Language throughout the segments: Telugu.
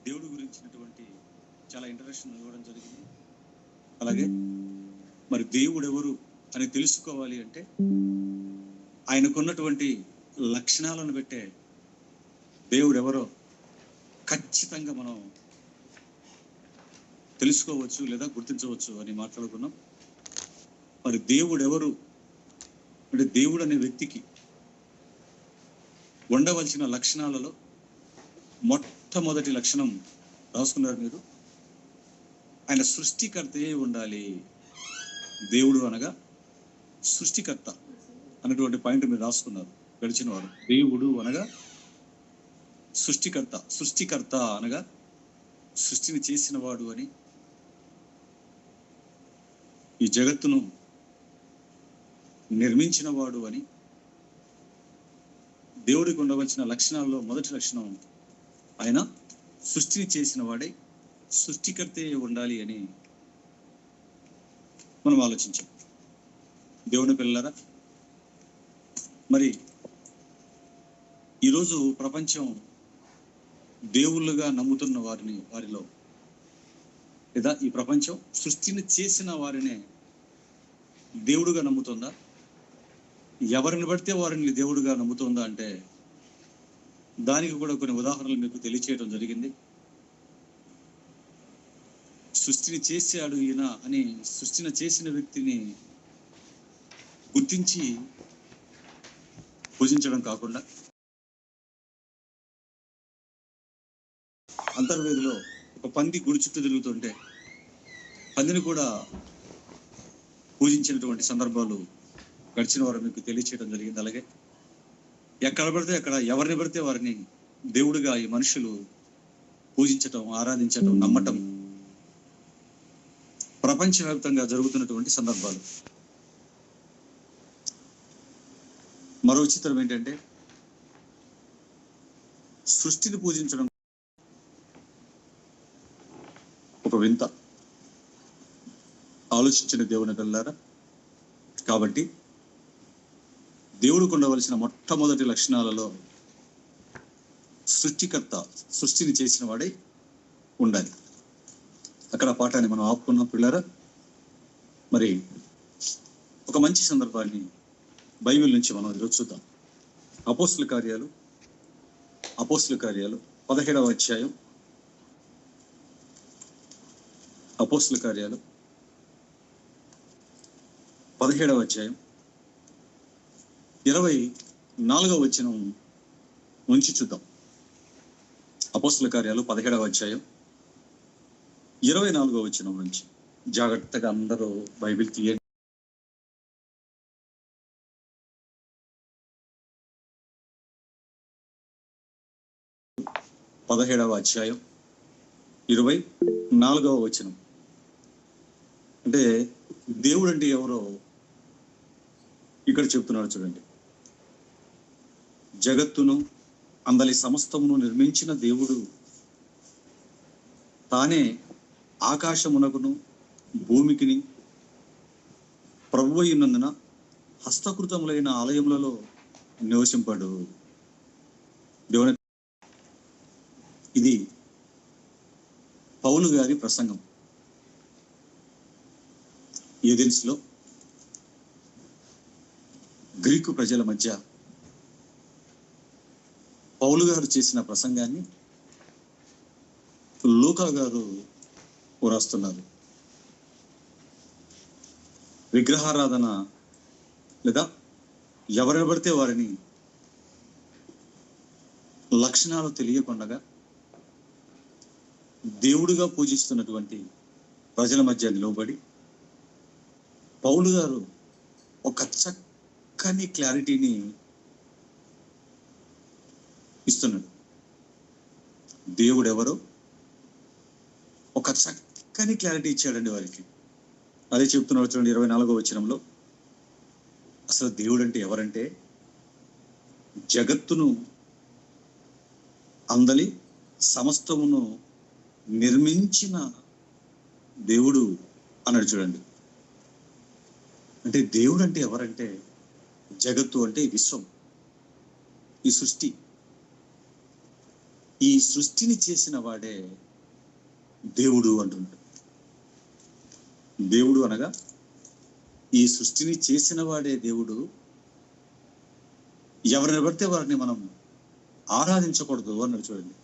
దేవుడి గురించినటువంటి చాలా ఇంట్రడక్షన్ ఇవ్వడం జరిగింది. అలాగే మరి దేవుడు ఎవరు అని తెలుసుకోవాలి అంటే ఆయనకున్నటువంటి లక్షణాలను బట్టే దేవుడు ఎవరో ఖచ్చితంగా మనం తెలుసుకోవచ్చు లేదా గుర్తించవచ్చు అని మాట్లాడుకున్నాం. మరి దేవుడు ఎవరు అంటే దేవుడు అనే వ్యక్తికి ఉండవలసిన లక్షణాలలో మొట్టమొదటి లక్షణం రాసుకున్నారు మీరు, ఆయన సృష్టికర్తయే ఉండాలి. దేవుడు అనగా సృష్టికర్త అనేటువంటి పాయింట్ మీరు రాసుకున్నారు గడిచిన వారు. దేవుడు అనగా సృష్టికర్త, సృష్టికర్త అనగా సృష్టిని చేసిన వాడు అని, ఈ జగత్తును నిర్మించిన వాడు అని. దేవుడికి ఉండవలసిన లక్షణాల్లో మొదటి లక్షణం ఆయన సృష్టిని చేసిన వాడే సృష్టికర్తే ఉండాలి అని మనం ఆలోచించాం. దేవుని పిల్లలారా, మరి ఈరోజు ప్రపంచం దేవుళ్ళుగా నమ్ముతున్న వారిలో లేదా ఈ ప్రపంచం సృష్టిని చేసిన వారినే దేవుడుగా నమ్ముతుందా? ఎవరిని పడితే వారిని దేవుడుగా నమ్ముతుందా అంటే దానికి కూడా కొన్ని ఉదాహరణలు మీకు తెలియచేయడం జరిగింది. సృష్టిని చేశాడు ఈయన అని సృష్టిని చేసిన వ్యక్తిని గుర్తించి పూజించడం కాకుండా, అంతర్వేదిలో ఒక పంది గుడి చుట్టూ తిరుగుతుంటే పందిని కూడా పూజించినటువంటి సందర్భాలు గడిచిన వారు మీకు తెలియచేయడం జరిగింది. అలాగే ఎక్కడ పడితే అక్కడ ఎవరిని పడితే వారిని దేవుడిగా ఈ మనుషులు పూజించటం, ఆరాధించటం, నమ్మటం ప్రపంచవ్యాప్తంగా జరుగుతున్నటువంటి సందర్భాలు. మరో విచిత్రం ఏంటంటే సృష్టిని పూజించడం ఒక వింత. ఆలోచించిన దేవుని పిల్లారా, కాబట్టి దేవుడికి ఉండవలసిన మొట్టమొదటి లక్షణాలలో సృష్టికర్త, సృష్టిని చేసిన వాడే ఉండాలి. అక్కడ పాఠాన్ని మనం ఆపుకున్నాం పిల్లారా. మరి ఒక మంచి సందర్భాన్ని బైబిల్ నుంచి మనం ఈరోజు చూద్దాం. అపోస్తుల కార్యాలు 17వ అధ్యాయం. అపోస్తుల కార్యాలు 17వ అధ్యాయం 24వ వచనం నుంచి చూద్దాం. అపోస్తుల కార్యాలు 17వ అధ్యాయం 24వ వచనం నుంచి. జాగ్రత్తగా అందరూ బైబిల్ తీయండి. 17వ అధ్యాయం 24వ వచనం. అంటే దేవుడు అంటే ఎవరో ఇక్కడ చెప్తున్నాడు చూడండి. జగత్తును అందలి సమస్తమును నిర్మించిన దేవుడు తానే ఆకాశమునకును భూమికిని ప్రభువు అయినందున హస్తకృతములైన ఆలయములలో నివసింపడు. దేవుని, ఇది పౌలు గారి ప్రసంగం. ఏథెన్స్లో గ్రీకు ప్రజల మధ్య పౌలు గారు చేసిన ప్రసంగాన్ని లూకా గారు రాస్తున్నారు. విగ్రహారాధన లేదా ఎవరిని పడితే వారిని లక్షణాలు తెలియకుండా దేవుడిగా పూజిస్తున్నటువంటి ప్రజల మధ్య నిలవబడి పౌలు గారు ఒక చక్కని క్లారిటీని ఇస్తున్నాడు. దేవుడు ఎవరో ఒక చక్కని క్లారిటీ ఇచ్చాడండి వారికి. అదే చెప్తున్నాడు చూడండి 24వ వచనంలో. అసలు దేవుడు అంటే ఎవరంటే జగత్తును అందలి సమస్తమును నిర్మించిన దేవుడు అన్నాడు చూడండి. అంటే దేవుడు అంటే ఎవరంటే జగత్తు అంటే విశ్వం, ఈ సృష్టి. ఈ సృష్టిని చేసిన వాడే దేవుడు అంటున్నాడు. దేవుడు అనగా ఈ సృష్టిని చేసిన వాడే దేవుడు. ఎవరిని పడితే వారిని మనం ఆరాధించకూడదు అన్నాడు. చూడండి,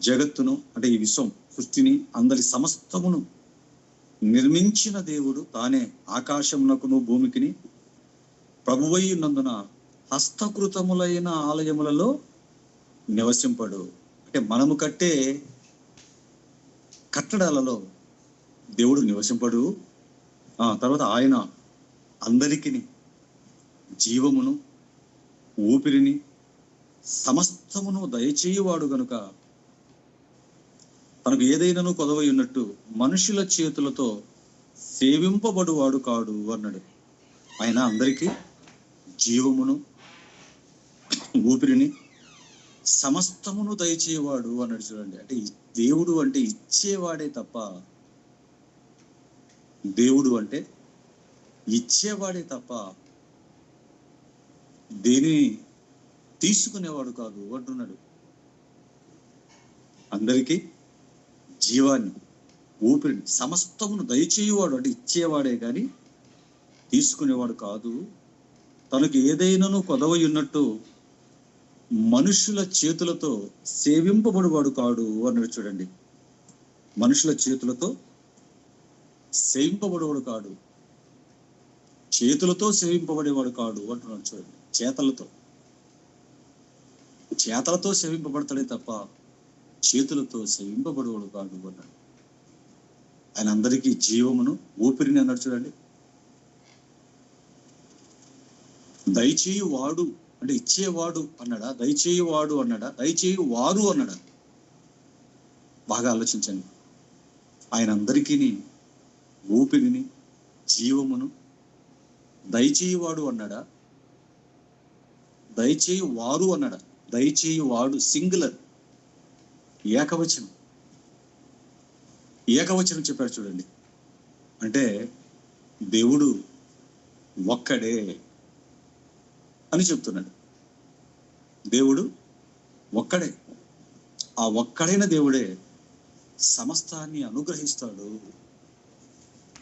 జగత్తును అంటే ఈ విశ్వం సృష్టిని అందరి సమస్తమును నిర్మించిన దేవుడు తానే ఆకాశమునకును భూమికిని ప్రభువై ఉన్నందున హస్తకృతములైన ఆలయములలో నివసింపడు. అంటే మనము కట్టే కట్టడాలలో దేవుడు నివసింపడు. తర్వాత ఆయన అందరికీ జీవమును ఊపిరిని సమస్తమును దయచేయువాడు గనుక తనకు ఏదైనాను కొదవై ఉన్నట్టు మనుషుల చేతులతో సేవింపబడువాడు కాడు అన్నాడు. ఆయన అందరికీ జీవమును ఊపిరిని సమస్తమును దయచేవాడు అన్నాడు. చూడండి, అంటే దేవుడు అంటే ఇచ్చేవాడే తప్ప, దేవుడు అంటే ఇచ్చేవాడే తప్ప దేనిని తీసుకునేవాడు కాదు అంటున్నాడు. అందరికీ జీవాన్ని ఊపిరిని సమస్తమును దయచేయువాడు అంటే ఇచ్చేవాడే కానీ తీసుకునేవాడు కాదు. తనకు ఏదైనాను కొదవై ఉన్నట్టు మనుషుల చేతులతో సేవింపబడువాడు కాడు అన్నాడు. చూడండి, మనుషుల చేతులతో సేవింపబడేవాడు కాడు, చేతులతో సేవింపబడేవాడు కాడు అంటున్నాడు. చూడండి, చేతలతో సేవింపబడతాడే తప్ప చేతులతో సేవింపబడేవాడు కాదు అన్నాడు. ఆయన అందరికీ జీవమును ఊపిరిని అన్నాడు. చూడండి, దయచేయువాడు అంటే ఇచ్చేవాడు అన్నాడా, దయచేయువాడు అన్నాడా, దయచేయువారు అన్నాడా? బాగా ఆలోచించండి. ఆయన అందరికీ ఊపిరిని జీవమును దయచేయువాడు అన్నాడా, దయచేయువారు అన్నాడా? దయచేయువాడు సింగులర్, ఏకవచనం చెప్పాడు. చూడండి, అంటే దేవుడు ఒక్కడే అని చెప్తున్నాడు. దేవుడు ఒక్కడే. ఆ ఒక్కడైన దేవుడే సమస్తాన్ని అనుగ్రహిస్తాడు,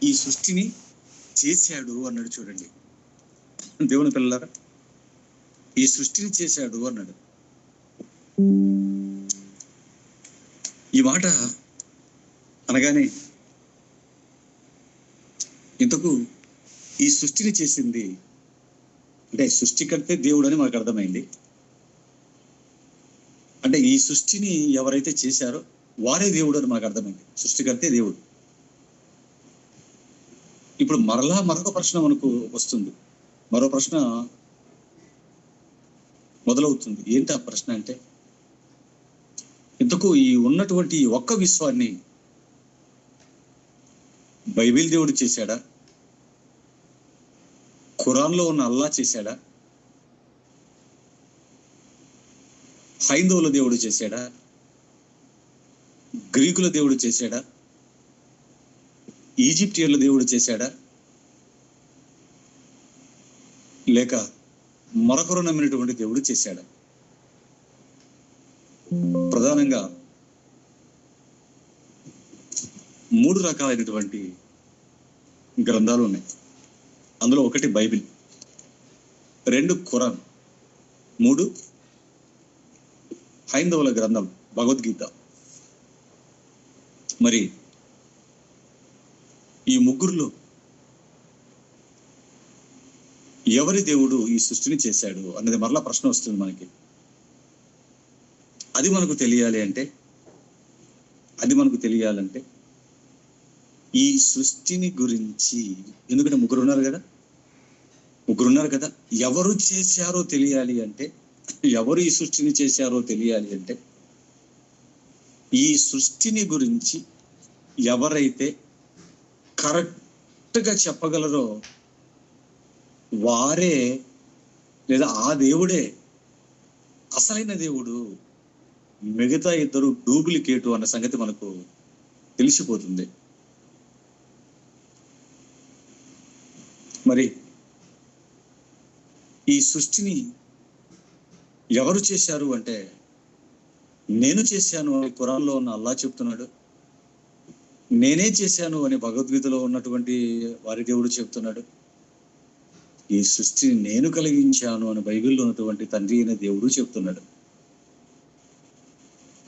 ఈ సృష్టిని చేశాడు అన్నాడు. చూడండి, దేవుని పిల్లలారా, ఈ సృష్టిని చేశాడు అన్నాడు. ఈ మాట అనగానే ఇంతకు ఈ సృష్టిని చేసింది అంటే సృష్టికర్తే దేవుడు అని మనకు అర్థమైంది. అంటే ఈ సృష్టిని ఎవరైతే చేశారో వారే దేవుడు అని మనకు అర్థమైంది. సృష్టికర్తే దేవుడు. ఇప్పుడు మరొక ప్రశ్న మనకు వస్తుంది. మరో ప్రశ్న మొదలవుతుంది. ఏంటి ఆ ప్రశ్న అంటే, ఇంతకు ఈ ఉన్నటువంటి ఒక్క విశ్వాన్ని బైబిల్ దేవుడు చేశాడా, ఖురాన్లో ఉన్న అల్లా చేశాడా, హైందవుల దేవుడు చేశాడా, గ్రీకుల దేవుడు చేశాడా, ఈజిప్టియన్ల దేవుడు చేశాడా, లేక మరొకరు నమ్మినటువంటి దేవుడు చేశాడా? ప్రధానంగా 3 రకాలైనటువంటి గ్రంథాలు ఉన్నాయి. అందులో 1 బైబిల్, 2 ఖురాన్, 3 హైందవుల గ్రంథం భగవద్గీత. మరి ఈ ముగ్గురులో ఎవరి దేవుడు ఈ సృష్టిని చేశాడు అన్నది మరలా ప్రశ్న వస్తుంది మనకి. అది మనకు తెలియాలంటే ఈ సృష్టిని గురించి, ఎందుకంటే ముగ్గురు ఉన్నారు కదా, ఎవరు చేశారో తెలియాలి అంటే, ఎవరు ఈ సృష్టిని చేశారో తెలియాలి అంటే, ఈ సృష్టిని గురించి ఎవరైతే కరెక్ట్గా చెప్పగలరో వారే, లేదా ఆ దేవుడే అసలైన దేవుడు, మిగతా ఇద్దరు డూప్లికేటు అన్న సంగతి మనకు తెలిసిపోతుంది. మరి ఈ సృష్టిని ఎవరు చేశారు అంటే నేను చేశాను అని ఖురాన్లో ఉన్న అల్లా చెప్తున్నాడు. నేనే చేశాను అని భగవద్గీతలో ఉన్నటువంటి వారి దేవుడు చెప్తున్నాడు. ఈ సృష్టిని నేను కలిగించాను అని బైబిల్లో ఉన్నటువంటి తండ్రి అయిన దేవుడు చెప్తున్నాడు.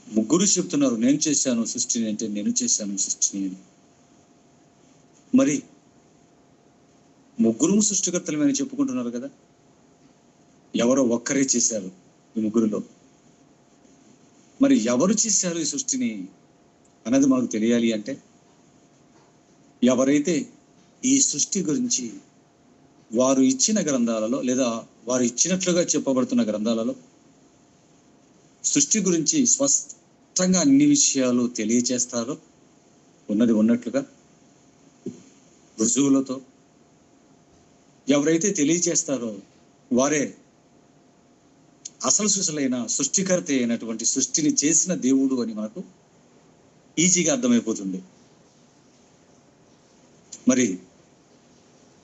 ముగ్గురు చెప్తున్నారు నేను చేశాను సృష్టిని అంటే నేను చేశాను సృష్టిని అని. మరి ముగ్గురు సృష్టికర్తలమని చెప్పుకుంటున్నారు కదా, ఎవరో ఒక్కరే చేశారు ఈ ముగ్గురులో. మరి ఎవరు చేశారు ఈ సృష్టిని అన్నది మనకు తెలియాలి అంటే, ఎవరైతే ఈ సృష్టి గురించి వారు ఇచ్చిన గ్రంథాలలో లేదా వారు ఇచ్చినట్లుగా చెప్పబడుతున్న గ్రంథాలలో సృష్టి గురించి స్పష్టంగా అన్ని విషయాలు తెలియచేస్తారో, ఉన్నది ఉన్నట్లుగా రుజువులతో ఎవరైతే తెలియచేస్తారో వారే అసలు సుసలైన సృష్టికర్త అయినటువంటి సృష్టిని చేసిన దేవుడు అని మనకు ఈజీగా అర్థమైపోతుంది. మరి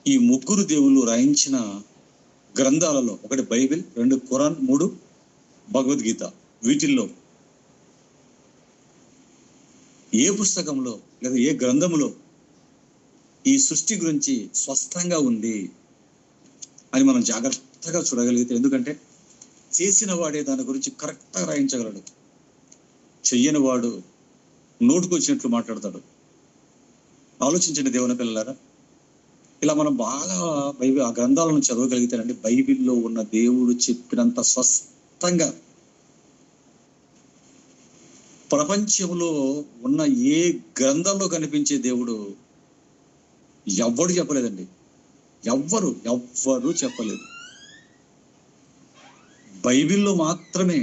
ఈ ముగ్గురు దేవుళ్ళు రాయించిన గ్రంథాలలో ఒకటి బైబిల్, 2 ఖురాన్, 3 భగవద్గీత. వీటిల్లో ఏ పుస్తకంలో లేదా ఏ గ్రంథంలో ఈ సృష్టి గురించి స్పష్టంగా ఉంది అని మనం జాగ్రత్తగా చూడగలిగితే, ఎందుకంటే చేసిన వాడే దాని గురించి కరెక్ట్గా రాయించగలడు, చెయ్యని వాడు నోటుకు వచ్చినట్లు మాట్లాడతాడు. ఆలోచించండి దేవుని పిల్లలారా, ఇలా మనం బాగా బైబిల్ ఆ గ్రంథాలను చదవగలిగితేనండి బైబిల్లో ఉన్న దేవుడు చెప్పినంత స్పష్టంగా ప్రపంచంలో ఉన్న ఏ గ్రంథంలో కనిపించే దేవుడు ఎవ్వడు చెప్పలేదండి. ఎవ్వరు చెప్పలేదు. బైబిల్లో మాత్రమే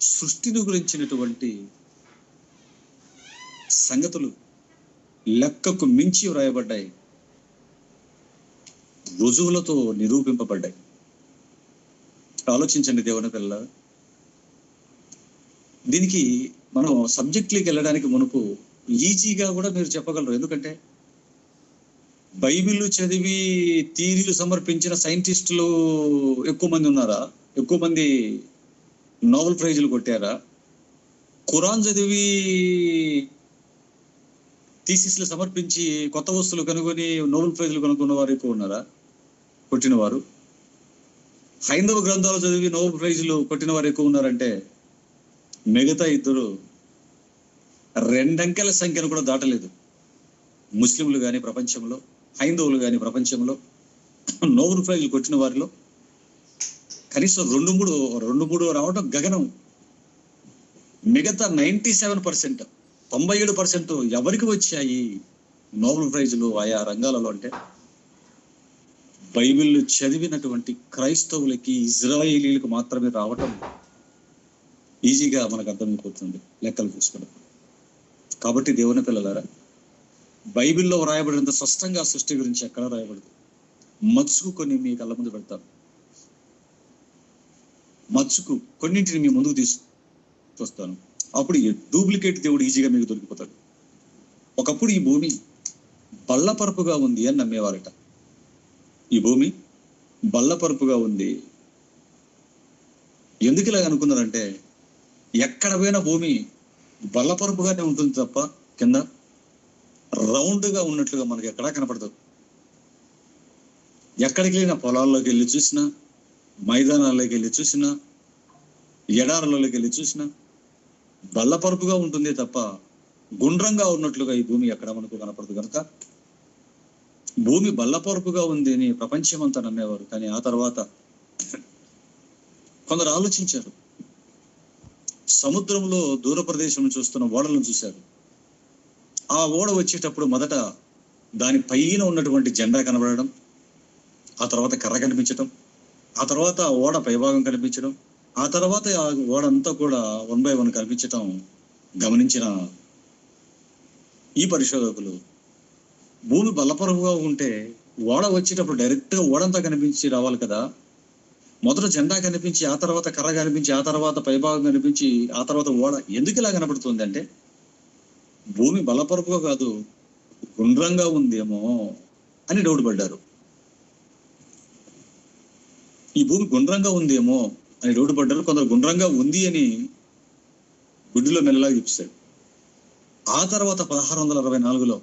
సృష్టిని గురించినటువంటి సంగతులు లెక్కకు మించి వ్రాయబడ్డాయి, రుజువులతో నిరూపింపబడ్డాయి. ఆలోచించండి దేవుని పిల్ల. దీనికి మనం సబ్జెక్ట్లోకి వెళ్ళడానికి మునుపు ఈజీగా కూడా మీరు చెప్పగలరు. ఎందుకంటే బైబిల్ చదివి థియరీలు సమర్పించిన సైంటిస్టులు ఎక్కువ మంది ఉన్నారా? ఎక్కువ మంది నోబెల్ ప్రైజులు కొట్టారా? ఖురాన్ చదివి థీసిస్లు సమర్పించి కొత్త వస్తువులు కనుగొని నోబెల్ ప్రైజులు కనుక్కున్న వారు ఎక్కువ ఉన్నారా? కొట్టిన వారు. హైందవ గ్రంథాలు చదివి నోబెల్ ప్రైజులు కొట్టిన వారు ఎక్కువ ఉన్నారంటే మిగతా ఇద్దరు 2 అంకెల సంఖ్యను కూడా దాటలేదు. ముస్లింలు కానీ ప్రపంచంలో, హైందవులు కానీ ప్రపంచంలో నోబెల్ ప్రైజులు కొట్టిన వారిలో కనీసం 2-3 రావడం గగనం. మిగతా 97%, 97% ఎవరికి వచ్చాయి నోబెల్ ప్రైజులు ఆయా రంగాలలో అంటే బైబిల్ చదివినటువంటి క్రైస్తవులకి, ఇజ్రాయేలీలకు మాత్రమే రావటం ఈజీగా మనకు అర్థమైపోతుంది లెక్కలు చూసుకోవడం. కాబట్టి దేవుని పిల్లలారా, బైబిల్లో రాయబడినంత స్పష్టంగా సృష్టి గురించి ఎక్కడ రాయబడదు. మచ్చుకు కొన్ని మీ కళ్ళ ముందు పెడతాను. మచ్చుకు కొన్నింటిని మీ ముందుకు తీసుకొస్తాను. అప్పుడు డూప్లికేట్ దేవుడు ఈజీగా మీకు దొరికిపోతాడు. ఒకప్పుడు ఈ భూమి బల్లపరుపుగా ఉంది అని నమ్మేవారట. ఈ భూమి బల్లపరుపుగా ఉంది. ఎందుకు ఇలాగ అనుకున్నారంటే, ఎక్కడ పోయిన భూమి బల్లపరుపుగానే ఉంటుంది తప్ప కింద రౌండ్గా ఉన్నట్లుగా మనకి ఎక్కడా కనపడదు. ఎక్కడికి వెళ్ళినా, పొలాల్లోకి వెళ్ళి చూసినా, మైదానాల్లోకి వెళ్ళి చూసినా, ఎడారులలోకి వెళ్ళి చూసినా బల్లపరుపుగా ఉంటుంది తప్ప గుండ్రంగా ఉన్నట్లుగా ఈ భూమి ఎక్కడ మనకు కనపడదు. కనుక భూమి బల్లపరుపుగా ఉంది అని ప్రపంచం అంతా నమ్మేవారు. కానీ ఆ తర్వాత కొందరు ఆలోచించారు. సముద్రంలో దూర ప్రదేశం చూస్తున్న ఓడలను చూశారు. ఆ ఓడ వచ్చేటప్పుడు మొదట దాని పైన ఉన్నటువంటి జెండా కనబడడం, ఆ తర్వాత కర్ర కనిపించడం, ఆ తర్వాత ఆ ఓడ పైభాగం కనిపించడం, ఆ తర్వాత ఆ ఓడ అంతా కూడా 1 by 1 కనిపించడం గమనించిన ఈ పరిశోధకులు, భూమి బల్లపరుపుగా ఉంటే ఓడ వచ్చేటప్పుడు డైరెక్ట్గా ఓడంతా కనిపించి రావాలి కదా, మొదట జెండా కనిపించి, ఆ తర్వాత కర్ర కనిపించి, ఆ తర్వాత పైభాగం కనిపించి, ఆ తర్వాత ఓడ ఎందుకు ఇలా కనపడుతుంది అంటే, భూమి బలపరుపుగా కాదు గుండ్రంగా ఉందేమో అని డౌట్ పడ్డారు. ఈ భూమి గుండ్రంగా ఉందేమో అని డౌట్ పడ్డారు. కొందరు గుండ్రంగా ఉంది అని గుడ్డులో మెల్లలాగా చూపిస్తాడు. ఆ తర్వాత 1664లో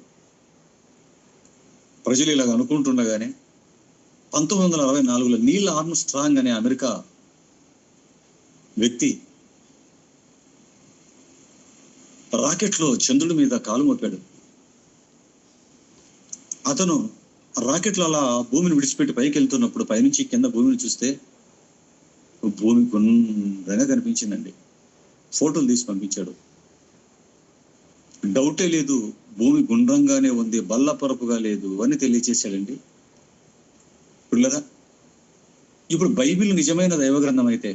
ప్రజలు ఇలాగ అనుకుంటుండగానే 1964లో నీల్ ఆర్మ్స్ట్రాంగ్ అనే అమెరికా వ్యక్తి రాకెట్లో చంద్రుడి మీద కాలు మోపాడు. అతను రాకెట్లో అలా భూమిని విడిచిపెట్టి పైకి వెళ్తున్నప్పుడు పైనుంచి కింద భూమిని చూస్తే భూమి గుండ్రంగా కనిపించిందండి. ఫోటోలు తీసి పంపించాడు. డౌటే లేదు, భూమి గుండ్రంగానే ఉంది, బల్లపరపుగా లేదు అని తెలియచేశాడండి. పిల్లరా, ఇప్పుడు బైబిల్ నిజమైన దైవ గ్రంథం అయితే,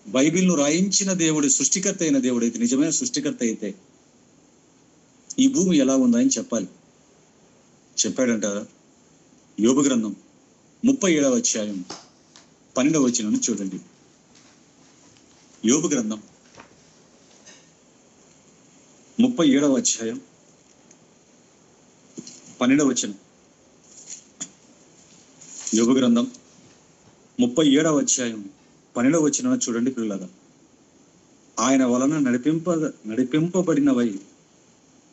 బైబిల్ను రాయించిన దేవుడు సృష్టికర్త అయిన దేవుడు అయితే, నిజమైన సృష్టికర్త అయితే ఈ భూమి ఎలా ఉందని చెప్పాలి. చెప్పాడంటారా? యోబు గ్రంథం 37వ అధ్యాయం 12వ వచనం చూడండి. యోబు గ్రంథం 37వ అధ్యాయం 12వ వచనం. యోబు గ్రంథం 37వ అధ్యాయం 12వ వచనం చూడండి పిల్లగా. ఆయన వలన నడిపింపబడినవై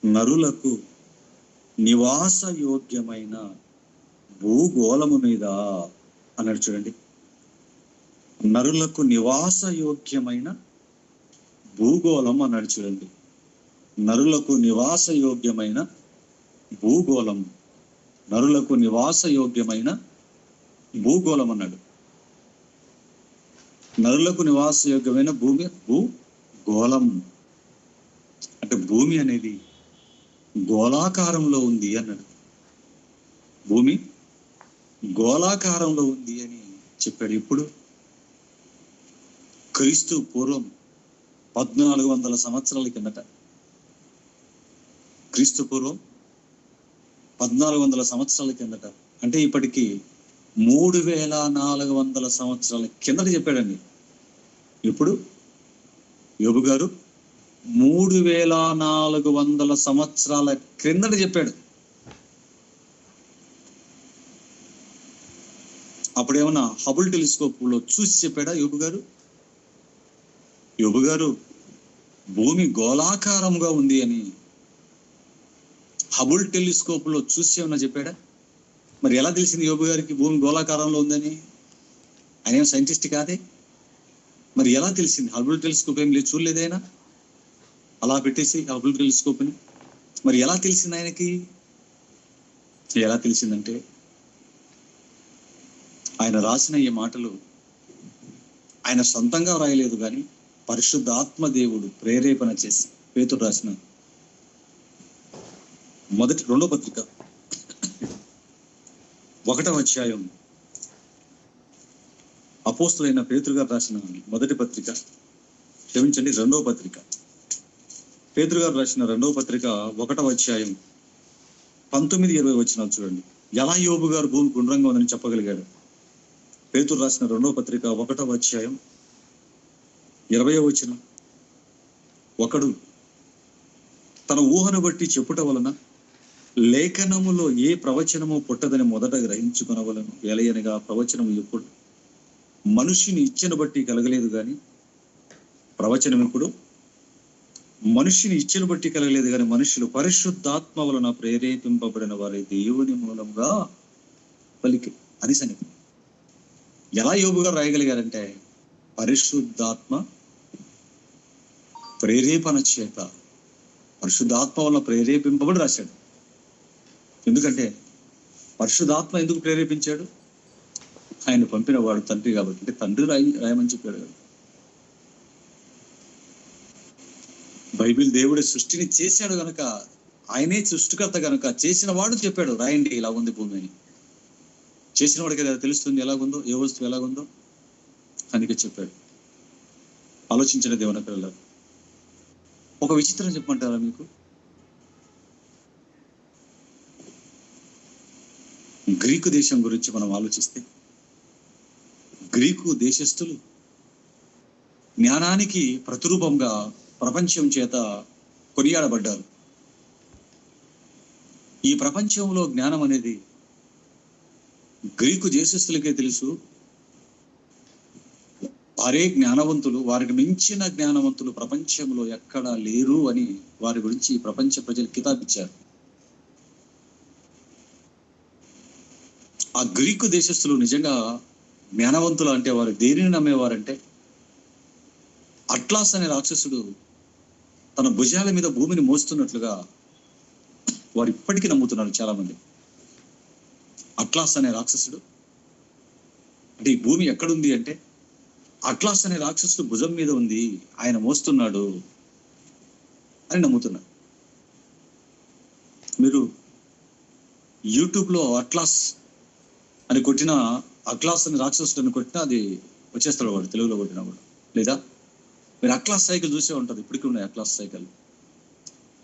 నరులకు నివాస యోగ్యమైన భూగోళము మీద అన్నాడు. చూడండి, నరులకు నివాస యోగ్యమైన భూగోళం అన్నాడు. చూడండి, నరులకు నివాస యోగ్యమైన భూగోళం, నరులకు నివాస యోగ్యమైన భూగోళం అన్నాడు. నరులకు నివాస యోగ్యమైన భూగోళం అంటే భూమి అనేది గోళాకారంలో ఉంది అన్నాడు. భూమి గోళాకారంలో ఉంది అని చెప్పాడు. ఇప్పుడు క్రీస్తు పూర్వం 1400 సంవత్సరాల కిందట, క్రీస్తు పూర్వం 1400 సంవత్సరాల కిందట, అంటే ఇప్పటికి 3400 సంవత్సరాల కిందట చెప్పాడండి. ఇప్పుడు యోబు గారు 3400 సంవత్సరాల క్రిందట చెప్పాడు. అప్పుడేమన్నా హబుల్ టెలిస్కోప్ లో చూసి చెప్పాడా యోబు గారు? యోబు గారు భూమి గోళాకారంగా ఉంది అని హబుల్ టెలిస్కోప్ లో చూసి ఏమన్నా చెప్పాడా? మరి ఎలా తెలిసింది యోబు గారికి భూమి గోళాకారంలో ఉందని? ఆయన ఏం సైంటిస్ట్ కాదే. మరి ఎలా తెలిసింది? హబుల్ టెలిస్కోప్ ఏం లేదు, చూడలేదైనా అలా పెట్టేసి హబుల్ టెలిస్కోప్ ని. మరి ఎలా తెలిసింది ఆయనకి? ఎలా తెలిసిందంటే, ఆయన రాసిన ఈ మాటలు ఆయన సొంతంగా రాయలేదు, కానీ పరిశుద్ధాత్మ దేవుడు ప్రేరేపణ చేసి పేతురు రాసిన రెండో పత్రిక 1వ అధ్యాయం, అపోస్తులైన పేతురు గారు రాసిన మొదటి పత్రిక, క్షమించండి 2వ పత్రిక, పేతురు గారు రాసిన 2వ పత్రిక 1వ అధ్యాయం 19-20 వచనాలు చూడండి. ఎలా యోబు గారు భూమి గుండ్రంగా ఉందని చెప్పగలిగాడు? పేతురు రాసిన 2వ పత్రిక 1వ అధ్యాయం 20వ వచనం. ఒకడు తన ఊహను బట్టి చెప్పుట వలన లేఖనములో ఏ ప్రవచనము పుట్టదని మొదట గ్రహించుకొనవలను. ఎలయనగా ప్రవచనము ఎప్పుడు మనుషుని ఇచ్చను బట్టి కలగలేదు, కానీ ప్రవచనం ఎప్పుడు మనుషుని ఇచ్చను బట్టి కలగలేదు, కానీ మనుషులు పరిశుద్ధాత్మ వలన ప్రేరేపింపబడిన వారి దేవుని మూలంగా పలికి అని సని. ఎలా యోబుగా రాయగలిగారంటే పరిశుద్ధాత్మ ప్రేరేపణ చేత, పరిశుద్ధాత్మ వలన ప్రేరేపింపబడి రాశాడు. ఎందుకంటే పరిశుద్ధాత్మ ఎందుకు ప్రేరేపించాడు? ఆయన పంపిన వాడు తండ్రి కాబట్టి, అంటే తండ్రి రాయమని చెప్పాడు కదా. బైబిల్ దేవుడి సృష్టిని చేశాడు గనక, ఆయనే సృష్టికర్త గనక చేసిన వాడు చెప్పాడు రాయండి ఇలా ఉంది భూమి అని. చేసిన వాడికి కదా తెలుస్తుంది ఎలాగుందో, ఏ వస్తువు ఎలాగుందో, అందుకే చెప్పాడు. ఆలోచించిన దేవుని పిల్లలు, ఒక విచిత్రం చెప్పమంటారా మీకు? గ్రీకు దేశం గురించి మనం ఆలోచిస్తే, గ్రీకు దేశస్థులు జ్ఞానానికి ప్రతిరూపంగా ప్రపంచం చేత కొనియాడబడ్డారు. ఈ ప్రపంచంలో జ్ఞానం అనేది గ్రీకు దేశస్థులకే తెలుసు, వారే జ్ఞానవంతులు, వారికి మించిన జ్ఞానవంతులు ప్రపంచంలో ఎక్కడా లేరు అని వారి గురించి ప్రపంచ ప్రజలు కితాబిచ్చారు. ఆ గ్రీకు దేశస్థులు నిజంగా జ్ఞానవంతులు అంటే వారు దేనిని నమ్మేవారంటే, అట్లాస్ అనే రాక్షసుడు తన భుజాల మీద భూమిని మోస్తున్నట్లుగా వారు ఇప్పటికీ నమ్ముతున్నారు చాలా మంది. అట్లాస్ అనే రాక్షసుడు అంటే ఈ భూమి ఎక్కడుంది అంటే, అట్లాస్ అనే రాక్షసుడు భుజం మీద ఉంది, ఆయన మోస్తున్నాడు అని నమ్ముతున్నారు. మీరు యూట్యూబ్లో అట్లాస్ అని కొట్టిన, అట్లాస్ అని రాక్షసుడు అని కొట్టినా అది వచ్చేస్తాడు వాడు, తెలుగులో కొట్టినా కూడా. లేదా మీరు అట్లాస్ సైకిల్ చూసే ఉంటారు, ఇప్పటికీ ఉన్నాయి అట్లాస్ సైకిల్.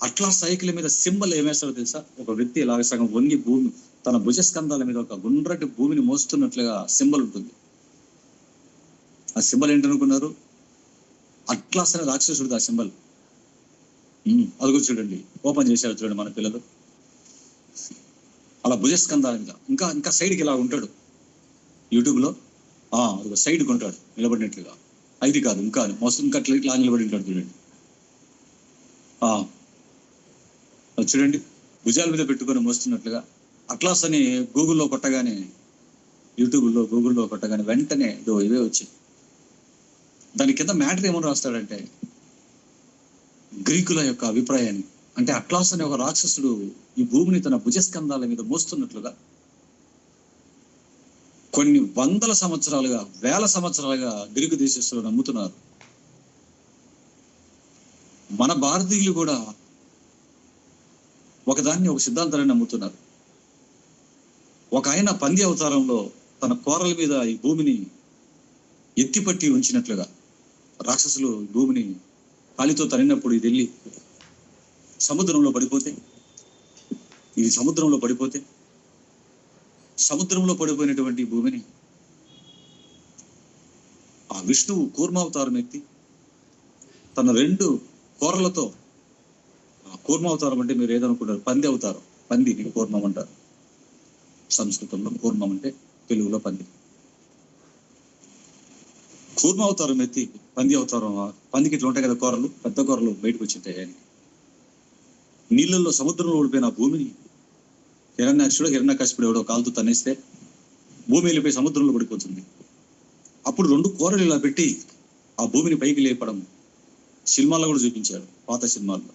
అట్లాస్ సైకిల్ మీద సింబల్ ఏమేస్తారో తెలుసా? ఒక వ్యక్తి ఇలాగ సగం వంగి భూమి తన భుజస్కంధాల మీద ఒక గుండ్రటి భూమిని మోస్తున్నట్లుగా సింబల్ ఉంటుంది. ఆ సింబల్ ఏంటనుకున్నారు? అట్లాస్ అనే రాక్షసుడు ఆ సింబల్. అదిగో చూడండి, ఓపెన్ చేశారు చూడండి మన పిల్లలు. అలా భుజస్కంధాల మీద ఇంకా ఇంకా సైడ్కి ఇలా ఉంటాడు యూట్యూబ్లో. అదిగో సైడ్కి ఉంటాడు నిలబడినట్లుగా. ఇది కాదు, ఇంకా మోసం, ఇంకా ఇట్లా నిలబడి ఉంటాడు చూడండి. చూడండి, భుజాల మీద పెట్టుకొని మోస్తున్నట్లుగా. అట్లాస్ అని గూగుల్లో కొట్టగానే, యూట్యూబ్లో గూగుల్లో కొట్టగానే వెంటనే ఇవే వచ్చాయి. దాని కింద మ్యాటర్ ఏమని రాస్తాడంటే, గ్రీకుల యొక్క అభిప్రాయాన్ని, అంటే అట్లాస్ అనే ఒక రాక్షసుడు ఈ భూమిని తన భుజస్కంధాల మీద మోస్తున్నట్లుగా కొన్ని వందల సంవత్సరాలుగా, వేల సంవత్సరాలుగా గ్రీకు దేశస్తులు నమ్ముతున్నారు. మన భారతీయులు కూడా ఒకదాన్ని, ఒక సిద్ధాంతాన్ని నమ్ముతున్నారు. ఒక ఆయన పంది అవతారంలో తన కోరల మీద ఈ భూమిని ఎత్తిపట్టి ఉంచినట్లుగా, రాక్షసులు భూమిని కాలితో తరినప్పుడు ఇది వెళ్ళి సముద్రంలో పడిపోతే, ఇది సముద్రంలో పడిపోతే, సముద్రంలో పడిపోయినటువంటి భూమిని ఆ విష్ణువు కూర్మావతారం ఎత్తి తన 2 కోరలతో, కూర్మావతారం అంటే మీరు ఏదనుకుంటారు? పంది అవతారం. పందిని కూర్మం అంటారు సంస్కృతంలో, కూర్మం అంటే తెలుగులో పంది. కూర్మావతారం ఎత్తి పంది అవతారం, పందికి ఇట్లా ఉంటాయి కదా కూరలు, పెద్ద కూరలు బయటకు వచ్చింటాయి అని. నీళ్ళల్లో సముద్రంలో ఓడిపోయిన ఆ భూమిని హిరణ్యకశిపుడు ఎవడో కాలుతో తన్నేస్తే భూమి వెళ్ళిపోయి సముద్రంలో పడిపోతుంది. అప్పుడు 2 కోరలు ఇలా పెట్టి ఆ భూమిని పైకి లేపడం సినిమాల్లో కూడా చూపించాడు, పాత సినిమాల్లో.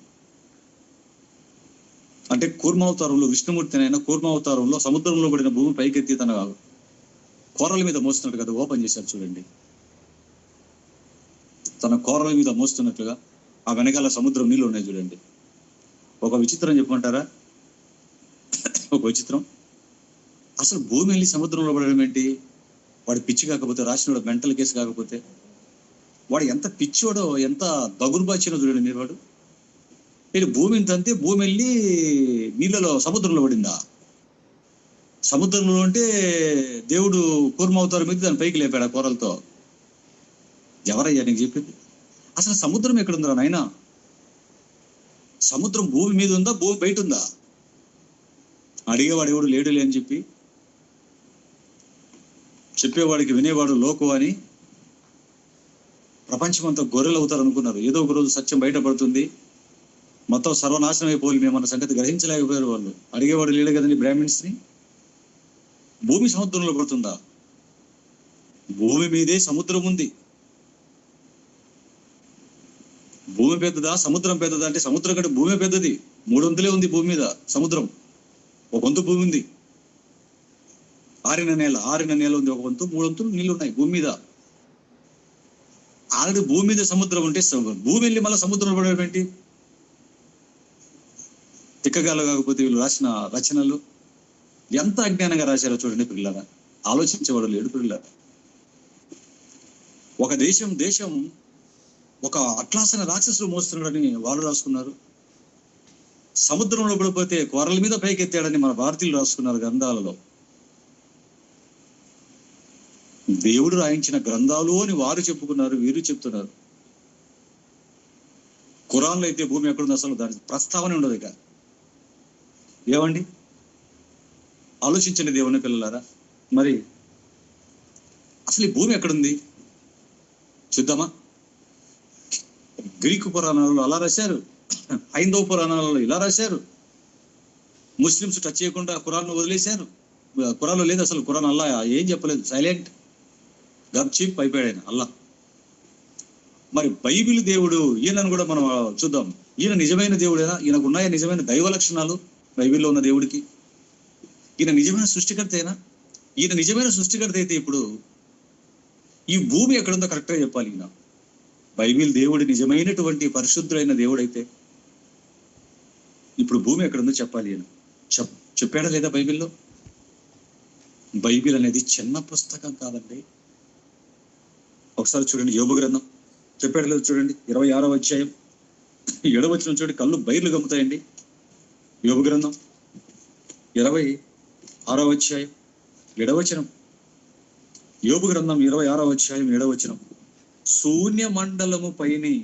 అంటే కూర్మావతారంలో విష్ణుమూర్తినైనా కూర్మావతారంలో సముద్రంలో పడిన భూమి పైకెత్తి తన కోరల మీద మోస్తున్నట్టు కదా ఓపెన్ చేశారు చూడండి. తన కోరల మీద మోస్తున్నట్లుగా ఆ వెనకాల సముద్రం నీళ్ళు ఉన్నాయి చూడండి. ఒక విచిత్రం చెప్పమంటారా? ఒక విచిత్రం. అసలు భూమి వెళ్ళి సముద్రంలో పడడం ఏంటి? వాడు పిచ్చి కాకపోతే, రాసినోడు మెంటల్ కేసు కాకపోతే, వాడు ఎంత పిచ్చోడో, ఎంత దగురుబాచినో చూడండి మీరు. వాడు వీళ్ళు భూమిని తంతే భూమి వెళ్ళి నీళ్ళలో సముద్రంలో పడిందా? సముద్రంలో ఉంటే దేవుడు కూర్మావతారం మీద దాని పైకి లేపాడు ఆ కూరలతో. ఎవరయ్యా నీకు చెప్పింది? అసలు సముద్రం ఎక్కడుందా నాయనా? సముద్రం భూమి మీద ఉందా, భూమి బయట ఉందా? అడిగేవాడు ఎవడు లేడులే అని చెప్పి, చెప్పేవాడికి వినేవాడు లోకు అని ప్రపంచమంతా గొర్రెలు అవుతారు అనుకున్నారు. ఏదో ఒక రోజు సత్యం బయటపడుతుంది, మొత్తం సర్వనాశనం అయిపోయి మేమన్న సంగతి గ్రహించలేకపోయారు వాళ్ళు. అడిగేవాడు లేడు కదండి బ్రాహ్మిన్స్ ని. భూమి సముద్రంలో పడుతుందా? భూమి మీదే సముద్రం ఉంది. భూమి పెద్దదా సముద్రం పెద్దదా అంటే సముద్రం కంటే భూమి పెద్దది. 3 వంతులే ఉంది భూమి మీద సముద్రం. ఒక వంతు భూమి ఉంది. ఆరిన నేల ఉంది ఒక వంతు, 3 వంతులు నీళ్లు ఉన్నాయి భూమి మీద. ఆల్రెడీ భూమి మీద సముద్రం ఉంటే భూమి వెళ్ళి మళ్ళీ సముద్రంలో పడడం ఏంటి? తిక్కగాలు కాకపోతే వీళ్ళు రాసిన రచనలు ఎంత అజ్ఞానంగా రాశారో చూడండి పిల్లరా. ఆలోచించేవాడు లేడు పిల్లరా. ఒక దేశం ఒక అట్లాస్ అనే రాక్షసులు మోస్తున్నాడని వాళ్ళు రాసుకున్నారు. సముద్రంలో పడిపోతే కోరల మీద పైకెత్తాడని మన భారతీయులు రాసుకున్నారు గ్రంథాలలో. దేవుడు రాయించిన గ్రంథాలు అని వారు చెప్పుకున్నారు, వీరు చెప్తున్నారు. ఖురాన్లో అయితే భూమి ఎక్కడుంది అసలు దాని ప్రస్తావన ఉండదు. ఇక ఏమండి ఆలోచించండి దేవుని పిల్లలారా. మరి అసలు ఈ భూమి ఎక్కడుంది? చూద్దామా? గ్రీకు పురాణాలలో అలా రాశారు, హైందవ పురాణాలలో ఇలా రాశారు. ముస్లిమ్స్ టచ్ చేయకుండా ఖురాన్ను వదిలేశారు. ఖురాన్లో లేదు అసలు. ఖురాన్ అల్లా ఏం చెప్పలేదు, సైలెంట్, గప్చిప్ అయిపోయాడు అల్లా. మరి బైబిల్ దేవుడు ఈయనను కూడా మనం చూద్దాం. ఈయన నిజమైన దేవుడేనా? ఈయనకు ఉన్నాయా నిజమైన దైవ లక్షణాలు బైబిల్లో ఉన్న దేవుడికి? ఈయన నిజమైన సృష్టికర్తేనా? ఈయన నిజమైన సృష్టికర్త అయితే ఇప్పుడు ఈ భూమి ఎక్కడుందో కరెక్ట్గా చెప్పాలి. ఈయన బైబిల్ దేవుడు నిజమైనటువంటి పరిశుద్ధుడైన దేవుడైతే ఇప్పుడు భూమి ఎక్కడుందో చెప్పాలి. ఈయన చెప్పాడా లేదా బైబిల్లో? బైబిల్ అనేది చిన్న పుస్తకం కాదండి. ఒకసారి చూడండి, యోబు గ్రంథం చెప్పాడు లేదు చూడండి, 26వ అధ్యాయం 7వ వచనం చూడండి. కళ్ళు బైర్లు గమ్ముతాయండి. యోబు గ్రంథం 26వ అధ్యాయం 7వ వచనం. యోబు గ్రంథం 26వ అధ్యాయం 7వ వచనం. శూన్య మండలము పైని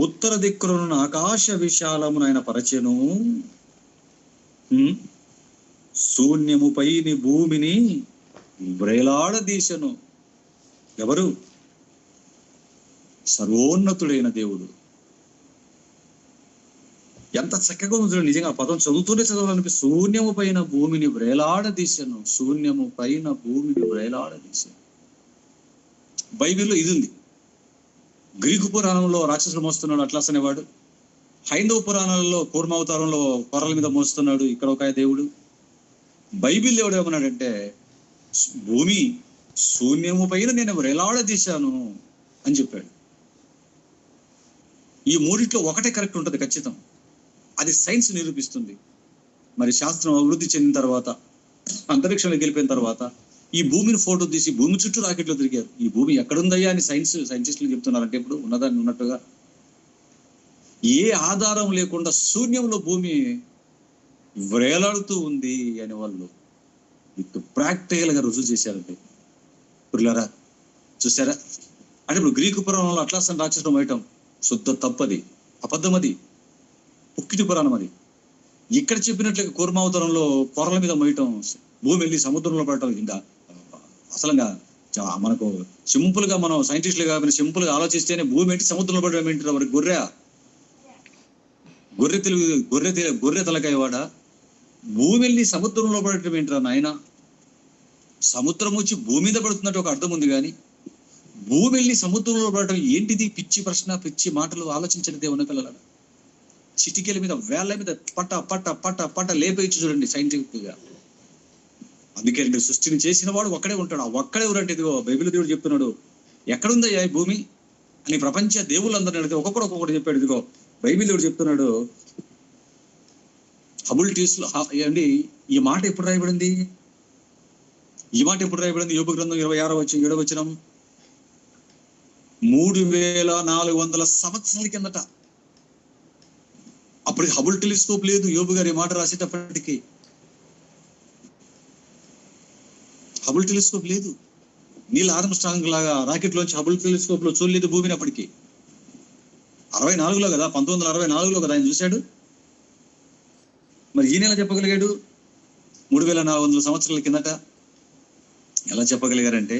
ఉత్తర దిక్కులను ఆకాశ విశాలమును ఆయన పరచెను. శూన్యము పైని భూమిని వ్రేలాడదీశను. ఎవరు? సర్వోన్నతుడైన దేవుడు. ఎంత చక్కగా ఉంది నిజంగా. ఆ పదం చదువుతూనే చదవాలనిపి. శూన్యము పైన భూమిని వ్రేలాడదీశను. శూన్యము పైన భూమిని వ్రేలాడదీశను. బైబిల్లో ఇది ఉంది. గ్రీకు పురాణంలో రాక్షసులు మోస్తున్నాడు అట్లాస్ అనేవాడు. హైందవ పురాణాలలో కూర్మావతారంలో కొర్రల మీద మోస్తున్నాడు ఇక్కడ ఒక దేవుడు. బైబిల్ దేవుడు ఏమన్నాడంటే, భూమి శూన్యము పైన నేను వ్రేలాడదీశాను అని చెప్పాడు. ఈ మూడిట్లో ఒకటే కరెక్ట్ ఉంటుంది ఖచ్చితం. అది సైన్స్ నిరూపిస్తుంది. మరి శాస్త్రం అభివృద్ధి చెందిన తర్వాత, అంతరిక్షంలోకి వెళ్ళిపోయిన తర్వాత ఈ భూమిని ఫోటో తీసి భూమి చుట్టూ రాకెట్లో తిరిగారు. ఈ భూమి ఎక్కడుందయ్యా అని సైంటిస్టులు చెప్తున్నారంటే ఇప్పుడు ఉన్నదాన్ని ఉన్నట్టుగా ఏ ఆధారం లేకుండా శూన్యంలో భూమి వ్రేలాడుతూ ఉంది అని వాళ్ళు ప్రాక్టికల్ గా రుజువు చేశారంటే పుర్లారా చూసారా? అంటే ఇప్పుడు గ్రీకు పురాణంలో అట్లాస్ అని రాక్షసం వేయటం శుద్ధ తప్పది, అబద్ధం, అది పుక్కిటి పురాణం. అది ఇక్కడ చెప్పినట్లుగా కూర్మావతారంలో పొరల మీద మోయటం, భూమి వెళ్ళి సముద్రంలో పడటం, ఇంకా అసలుగా మనకు సింపుల్ గా మనం సైంటిస్టులుగా సింపుల్ గా ఆలోచిస్తేనే భూమి ఏంటి సముద్రంలో పడడం ఏంటి? మరి గొర్రె తలకాయ వాడ భూమి వెళ్ళి సముద్రంలో పడటం ఏంటిరా నాయన? సముద్రం వచ్చి భూమి మీద పడుతున్నట్టు ఒక అర్థం ఉంది, కానీ భూమి వెళ్ళి సముద్రంలో పడటం ఏంటిది? పిచ్చి ప్రశ్న, పిచ్చి మాటలు ఆలోచించండి దేవుని పిల్లల. చిటికెల మీద వేళ్ల మీద పట్ట పట్ట పట్ట పట్ట లేపేయచ్చు చూడండి సైంటిఫిక్ గా. అందుకే సృష్టిని చేసిన వాడు ఒక్కడే ఉంటాడు. ఆ ఒక్కడే ఎవరంటే ఇదిగో బైబిల్ దేవుడు చెప్తున్నాడు, ఎక్కడుందయ్యా ఈ భూమి అని ప్రపంచ దేవుళ్ళందరినీ అడిగితే ఒక్కొక్కడు చెప్పాడు. ఇదిగో బైబిల్ దేవుడు చెప్తున్నాడు. హబుల్ టీస్లో అండి ఈ మాట ఎప్పుడు రాయబడింది? యోబు గ్రంథం 26వ 7వ వచనం. 3400 సంవత్సరాల కిందట. అప్పటికి హబుల్ టెలిస్కోప్ లేదు. యోబు గారు ఈ మాట రాసేటప్పటికి హబుల్ టెలిస్కోప్ లేదు. నీల్ ఆర్మ్స్ట్రాంగ్ లాగా రాకెట్ లోంచి హబుల్ టెలిస్కోప్ లో చూడలేదు భూమిని. అప్పటికి 64లో కదా, 1964లో కదా ఆయన చూశాడు. మరి ఈయన ఎలా చెప్పగలిగాడు 3400 సంవత్సరాల కిందట? ఎలా చెప్పగలిగారంటే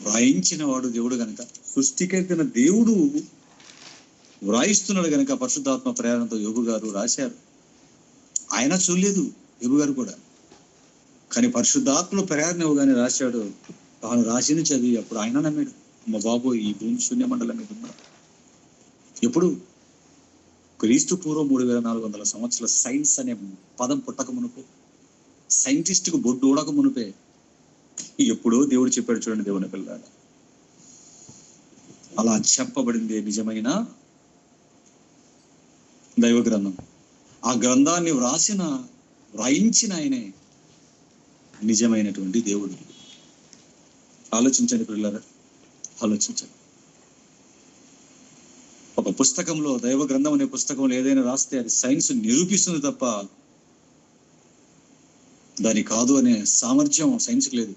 వ్రాయించిన వాడు దేవుడు గనక, సృష్టికైన దేవుడు వ్రాయిస్తున్నాడు గనక పరిశుద్ధాత్మ ప్రేరణతో యోబు గారు రాశారు. ఆయన చూడలేదు యోబు గారు కూడా, కానీ పరిశుద్ధాత్మలో ప్రేరణ ఇవ్వగానే రాశాడు. తాను రాసిన చదివి అప్పుడు ఆయన నమ్మాడు, మా బాబు ఈ భూమి శూన్య మండలం మీద ఉన్నా. ఎప్పుడు? క్రీస్తు పూర్వం 3400 సంవత్సరాల సైన్స్ అనే పదం పుట్టక మునుపు, సైంటిస్ట్కు బొడ్డు ఊడక మునిపే ఎప్పుడో దేవుడు చెప్పాడు చూడండి దేవుని పిల్లల. అలా చెప్పబడింది నిజమైన దైవ గ్రంథం. ఆ గ్రంథాన్ని వ్రాయించిన ఆయనే నిజమైనటువంటి దేవుడు. ఆలోచించండి పిల్లలారా, ఆలోచించండి. ఒక పుస్తకంలో, దైవ గ్రంథం అనే పుస్తకంలో ఏదైనా రాస్తే అది సైన్స్ నిరూపిస్తుంది తప్ప దాని కాదు అనే సామర్థ్యం సైన్స్కి లేదు.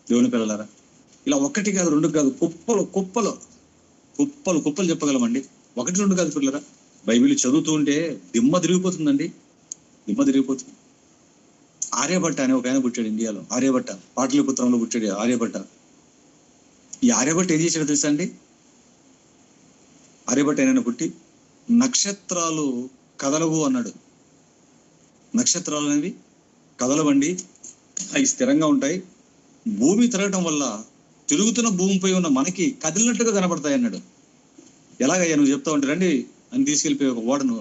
దేవుని పిల్లలారా, ఇలా ఒకటి కాదు, రెండు కాదు, కుప్పలు చెప్పగలమండి. 1, 2 కాదు పిల్లరా. బైబిల్ చదువుతూ ఉంటే దిమ్మ తిరిగిపోతుందండి. ఆర్యభట్ట అనే ఒక ఆయన పుట్టాడు ఇండియాలో. ఆర్యభట్ట పాటలీపుత్రంలో పుట్టాడు. ఆర్యభట్ట ఈ ఆర్యభట్టు ఏం చేశాడో తెలుసా అండి? ఆర్యభట్టు అయినా పుట్టి నక్షత్రాలు కదలవు అన్నాడు. నక్షత్రాలు అనేవి కదలవండి, అవి స్థిరంగా ఉంటాయి. భూమి తిరగటం వల్ల తిరుగుతున్న భూమిపై ఉన్న మనకి కదిలినట్టుగా కనపడతాయి అన్నాడు. ఎలాగయ్యా నువ్వు చెప్తా ఉంటే, రండి అని తీసుకెళ్ళిపోయి ఒక ఓడను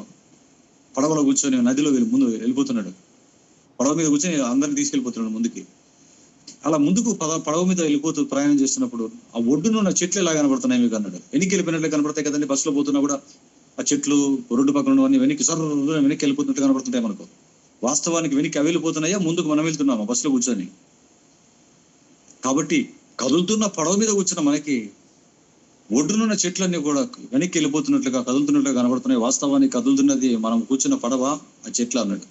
పడవలో కూర్చొని నదిలో ముందు వెళ్ళిపోతున్నాడు. పడవ మీద కూర్చొని అందరిని తీసుకెళ్ళిపోతున్నాడు ముందుకి. అలా ముందుకు పడవ మీద వెళ్ళిపోతూ ప్రయాణం చేస్తున్నప్పుడు ఆ ఒడ్డున ఉన్న చెట్లు ఎలా కనబడుతున్నాయి మీకు అన్నాడు. వెనక్కి వెళ్ళిపోయినట్లు కనబడతాయి కదండి. బస్సులో పోతున్నా కూడా ఆ చెట్లు రోడ్డు పక్కన ఉన్నవన్నీ వెనక్కి వెనక్కి వెళ్ళిపోతున్నట్టు కనబడుతుంటాయి మనకు. వాస్తవానికి వెనక్కి అవి వెళ్ళిపోతున్నాయా, ముందుకు మనం వెళ్తున్నామా బస్సులో కూర్చొని? కాబట్టి కదులుతున్న పడవ మీద కూర్చున్న మనకి ఒడ్డునున్న చెట్లన్నీ కూడా వెనక్కి వెళ్ళిపోతున్నట్లుగా కదులుతున్నట్లుగా కనబడుతున్నాయి. వాస్తవానికి కదులుతున్నది మనం కూర్చున్న పడవ, ఆ చెట్లు అన్నాడు.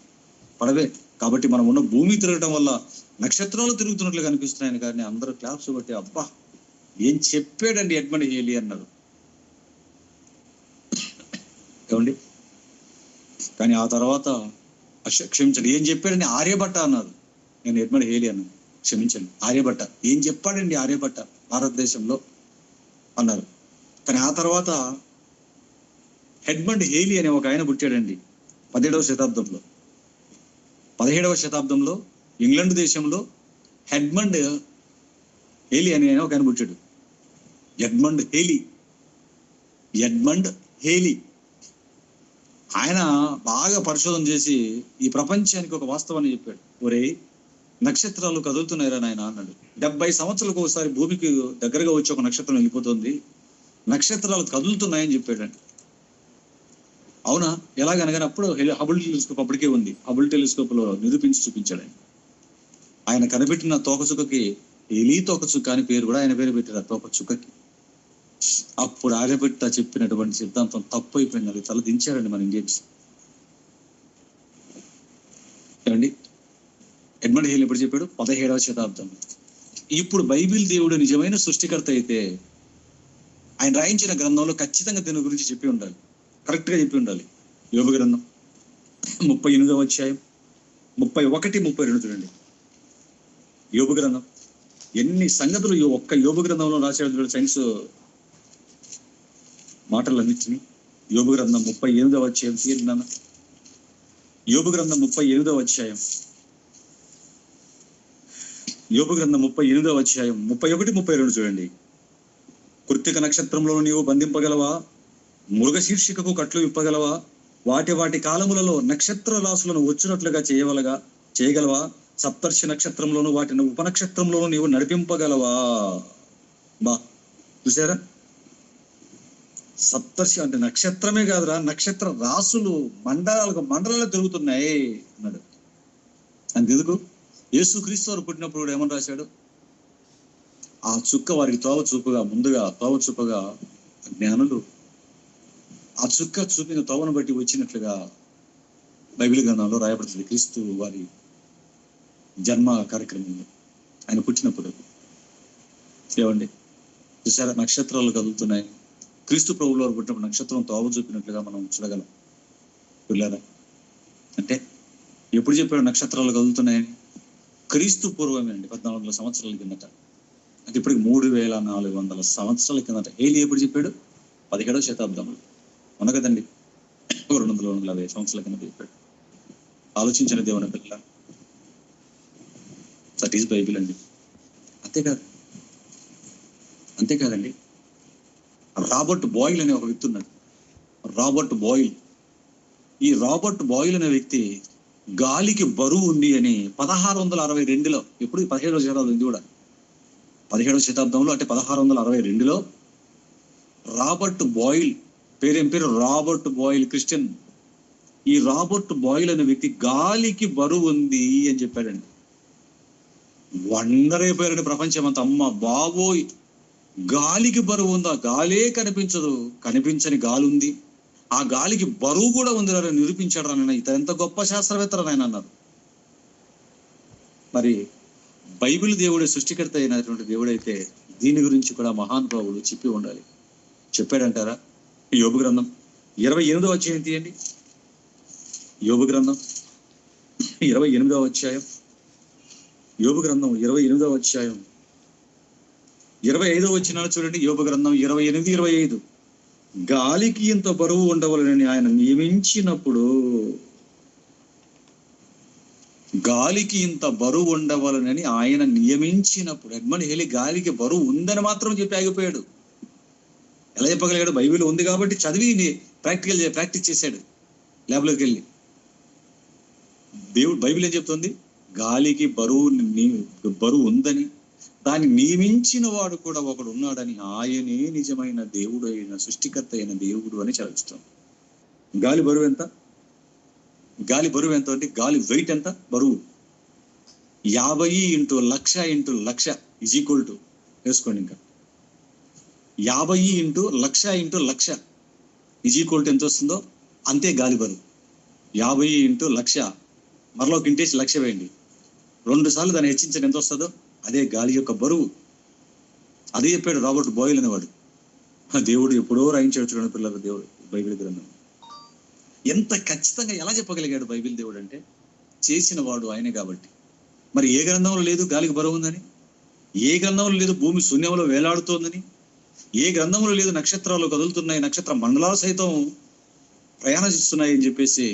పడవే. కాబట్టి మనం ఉన్న భూమి తిరగటం వల్ల నక్షత్రాలు తిరుగుతున్నట్లు కనిపిస్తున్నాయని. కానీ అందరూ క్లాప్స్ కొట్టి, అబ్బా ఏం చెప్పాడండి ఎడ్మండ్ హేలీ అన్నారు. ఏమండి? కానీ ఆ తర్వాత క్షమించండి, ఏం చెప్పాడండి? ఆర్యభట్ట అన్నారు. నేను ఎడ్మండ్ హేలీ అన్నాను. క్షమించండి, ఆర్యభట్ట. ఏం చెప్పాడండి ఆర్యభట్ట భారతదేశంలో అన్నారు. కానీ ఆ తర్వాత ఎడ్మండ్ హేలీ అనే ఒక ఆయన పుట్టాడండి 17వ శతాబ్దంలో. 17వ శతాబ్దంలో ఇంగ్లాండ్ దేశంలో ఎడ్మండ్ హేలీ అనే ఒక ఆయన పుట్టాడు. Edmund Haley. ఎడ్మండ్ హేలీ ఆయన బాగా పరిశోధన చేసి ఈ ప్రపంచానికి ఒక వాస్తవాన్ని చెప్పాడు. ఒరే, నక్షత్రాలు కదులుతున్నాయిరా నాయన అన్నాడు. 70 సంవత్సరాలకు ఒకసారి భూమికి దగ్గరగా వచ్చి ఒక నక్షత్రం వెళ్ళిపోతుంది, నక్షత్రాలు కదులుతున్నాయని చెప్పాడండి. అవునా? ఎలాగనగానే అప్పుడు హబుల్ టెలిస్కోప్ అప్పటికే ఉంది. హబుల్ టెలిస్కోప్ లో నిరూపించి చూపించాడు. ఆయన కనిపెట్టిన తోకచుక్కకి ఎలీ తోకచుక్క అని పేరు కూడా ఆయన పేరు పెట్టారు. ఆ తోకచుక్కకి. అప్పుడు ఆర్యభట్ట చెప్పినటువంటి సిద్ధాంతం తప్పు అయిపోయింది. అది తల దించారండి మన ఇండియన్స్. ఏమండి? ఎడ్మండ్ హేలీ ఎప్పుడు చెప్పాడు? 17వ శతాబ్దం. ఇప్పుడు బైబిల్ దేవుడు నిజమైన సృష్టికర్త అయితే ఆయన రాయించిన గ్రంథంలో ఖచ్చితంగా దీని గురించి చెప్పి ఉండాలి, కరెక్ట్ గా చెప్పి ఉండాలి. యోబు గ్రంథం 38వ అధ్యాయం 31, 32 చూడండి. యోబు గ్రంథం ఎన్ని సంగతులు ఒక్క యోబు గ్రంథంలో రాశాడు. సైన్స్ మాటలన్నింటినీ. యోబు గ్రంథం 38వ అధ్యాయం తీర్నాను. యోబు గ్రంథం 38వ అధ్యాయం, యోబు గ్రంథం 38వ అధ్యాయం 31, 32 చూడండి. కృత్తిక నక్షత్రంలో నీవు బంధింపగలవా? మృగ శీర్షికకు కట్లు విప్పగలవా? వాటి కాలములలో నక్షత్ర రాశులను వచ్చినట్లుగా చేయగలవా? సప్తర్షి నక్షత్రంలోను వాటిని ఉపనక్షత్రంలోను నీవు నడిపింపగలవా? బా, చూసారా? సప్తర్షి అంటే నక్షత్రమే కాదురా, నక్షత్ర రాసులు మండలాలు తిరుగుతున్నాయి అన్నాడు. అంతెందుకు, యేసుక్రీస్తు వారు పుట్టినప్పుడు కూడా ఏమని రాశాడు? ఆ చుక్క వారికి ముందుగా తోవ చూపగా జ్ఞానులు ఆ చుక్క చూపిన తోవను బట్టి వచ్చినట్లుగా బైబిల్ గ్రంథంలో రాయబడుతుంది. క్రీస్తు వారి జన్మ కార్యక్రమంలో ఆయన పుట్టినప్పుడు. ఏమండి? చూసారా? నక్షత్రాలు కదులుతున్నాయి. క్రీస్తు ప్రభువుల వారు పుట్టినప్పుడు నక్షత్రం తోవ చూపినట్లుగా మనం చూడగలం. పిల్లారా, అంటే ఎప్పుడు చెప్పాడు నక్షత్రాలు కదులుతున్నాయని? క్రీస్తు పూర్వమే అండి, 1400 సంవత్సరాల కిందట. అంటే ఇప్పటికి 3400 సంవత్సరాల కిందట. హేలీ ఎప్పుడు చెప్పాడు? 17వ శతాబ్దంలో. ఉన్న కదండి, 250 సంవత్సరాల కింద చెప్పాడు. ఆలోచించిన దేవుని పిల్ల. దట్ ఈస్ బైబిల్ అండి. అంతేకాదండి, రాబర్ట్ బాయిల్ అనే ఒక వ్యక్తి ఉన్నాడు. Robert boil. ఈ రాబర్ట్ బాయిల్ అనే వ్యక్తి గాలికి బరువు ఉంది అని 1662లో, ఎప్పుడు 17వ శతాబ్దం, ఇది కూడా 17వ శతాబ్దంలో, అంటే 1662లో రాబర్ట్ బాయిల్ పేరేం పేరు? Robert boil, Christian. ఈ రాబర్ట్ బాయిల్ అనే వ్యక్తి గాలికి బరువు ఉంది అని చెప్పాడండి. వండర్ అయిపోయారండి ప్రపంచం అంతా. అమ్మ బాబోయ్, గాలికి బరువు ఉందా? గాలే కనిపించదు, కనిపించని గాలి ఉంది, ఆ గాలికి బరువు కూడా ఉంది రా నిరూపించాడు రా నాయన. ఇతను ఎంత గొప్ప శాస్త్రవేత్త రా నాయన అన్నారు. మరి బైబిల్ దేవుడే సృష్టికర్త అయినటువంటి దేవుడైతే దీని గురించి కూడా మహానుభావుడు చెప్పి ఉండాలి. చెప్పాడంటారా? యోబు గ్రంథం 28వ అధ్యాయం తీయండి. యోబు గ్రంథం 28వ అధ్యాయం, యోబు గ్రంథం 28వ అధ్యాయం 25వ వచనాలు చూడండి, యోబు గ్రంథం 28-25. గాలికి ఇంత బరువు ఉండవలనని ఆయన నియమించినప్పుడు, గాలికి ఇంత బరువు ఉండవలనని ఆయన నియమించినప్పుడు, ఎడ్మండ్ హేలీ గాలికి బరువు ఉందని మాత్రం చెప్పి ఆగిపోయాడు. ఎలా చెప్పగలిగాడు? బైబిల్ ఉంది కాబట్టి చదివి ప్రాక్టీస్ చేశాడు ల్యాబ్లోకి వెళ్ళి. దేవుడు బైబిల్ ఏం చెప్తుంది? గాలికి బరువు ఉందని, దాన్ని నియమించిన వాడు కూడా ఒకడు ఉన్నాడని, ఆయనే నిజమైన దేవుడు అయిన సృష్టికర్త అయిన దేవుడు అని చదివిస్తాం. గాలి బరువు ఎంత? గాలి బరువు ఎంత అంటే, గాలి వెయిట్ ఎంత? బరువు 50 × 1,00,000 × 1,00,000 ఈజ్ ఈక్వల్ టు, వేసుకోండి ఇంకా, 50 × 1,00,000 × 1,00,000 ఈజ్ ఈక్వల్ టు ఎంత వస్తుందో అంతే గాలి బరువు. 50 × 1,00,000 మరలో ఒక ఇంటేసి 1,00,000 వేయండి, 2 సార్లు దాన్ని హెచ్చించడం ఎంత వస్తుందో అదే గాలి యొక్క బరువు. అదే చెప్పాడు రాబర్ట్ బాయిల్ అనేవాడు. దేవుడు ఎప్పుడో రాయించాడు చూడండి పిల్లలు, దేవుడు బైబిల్ గ్రంథం. ఎంత ఖచ్చితంగా ఎలా చెప్పగలిగాడు బైబిల్ దేవుడు అంటే? చేసిన వాడు ఆయనే కాబట్టి. మరి ఏ గ్రంథంలో లేదు గాలికి బరువు ఉందని? ఏ గ్రంథంలో లేదు భూమి శూన్యంలో వేలాడుతోందని? ఏ గ్రంథంలో లేదు నక్షత్రాలు కదులుతున్నాయి, నక్షత్ర మండలాలు సైతం ప్రయాణిస్తున్నాయి అని చెప్పేసి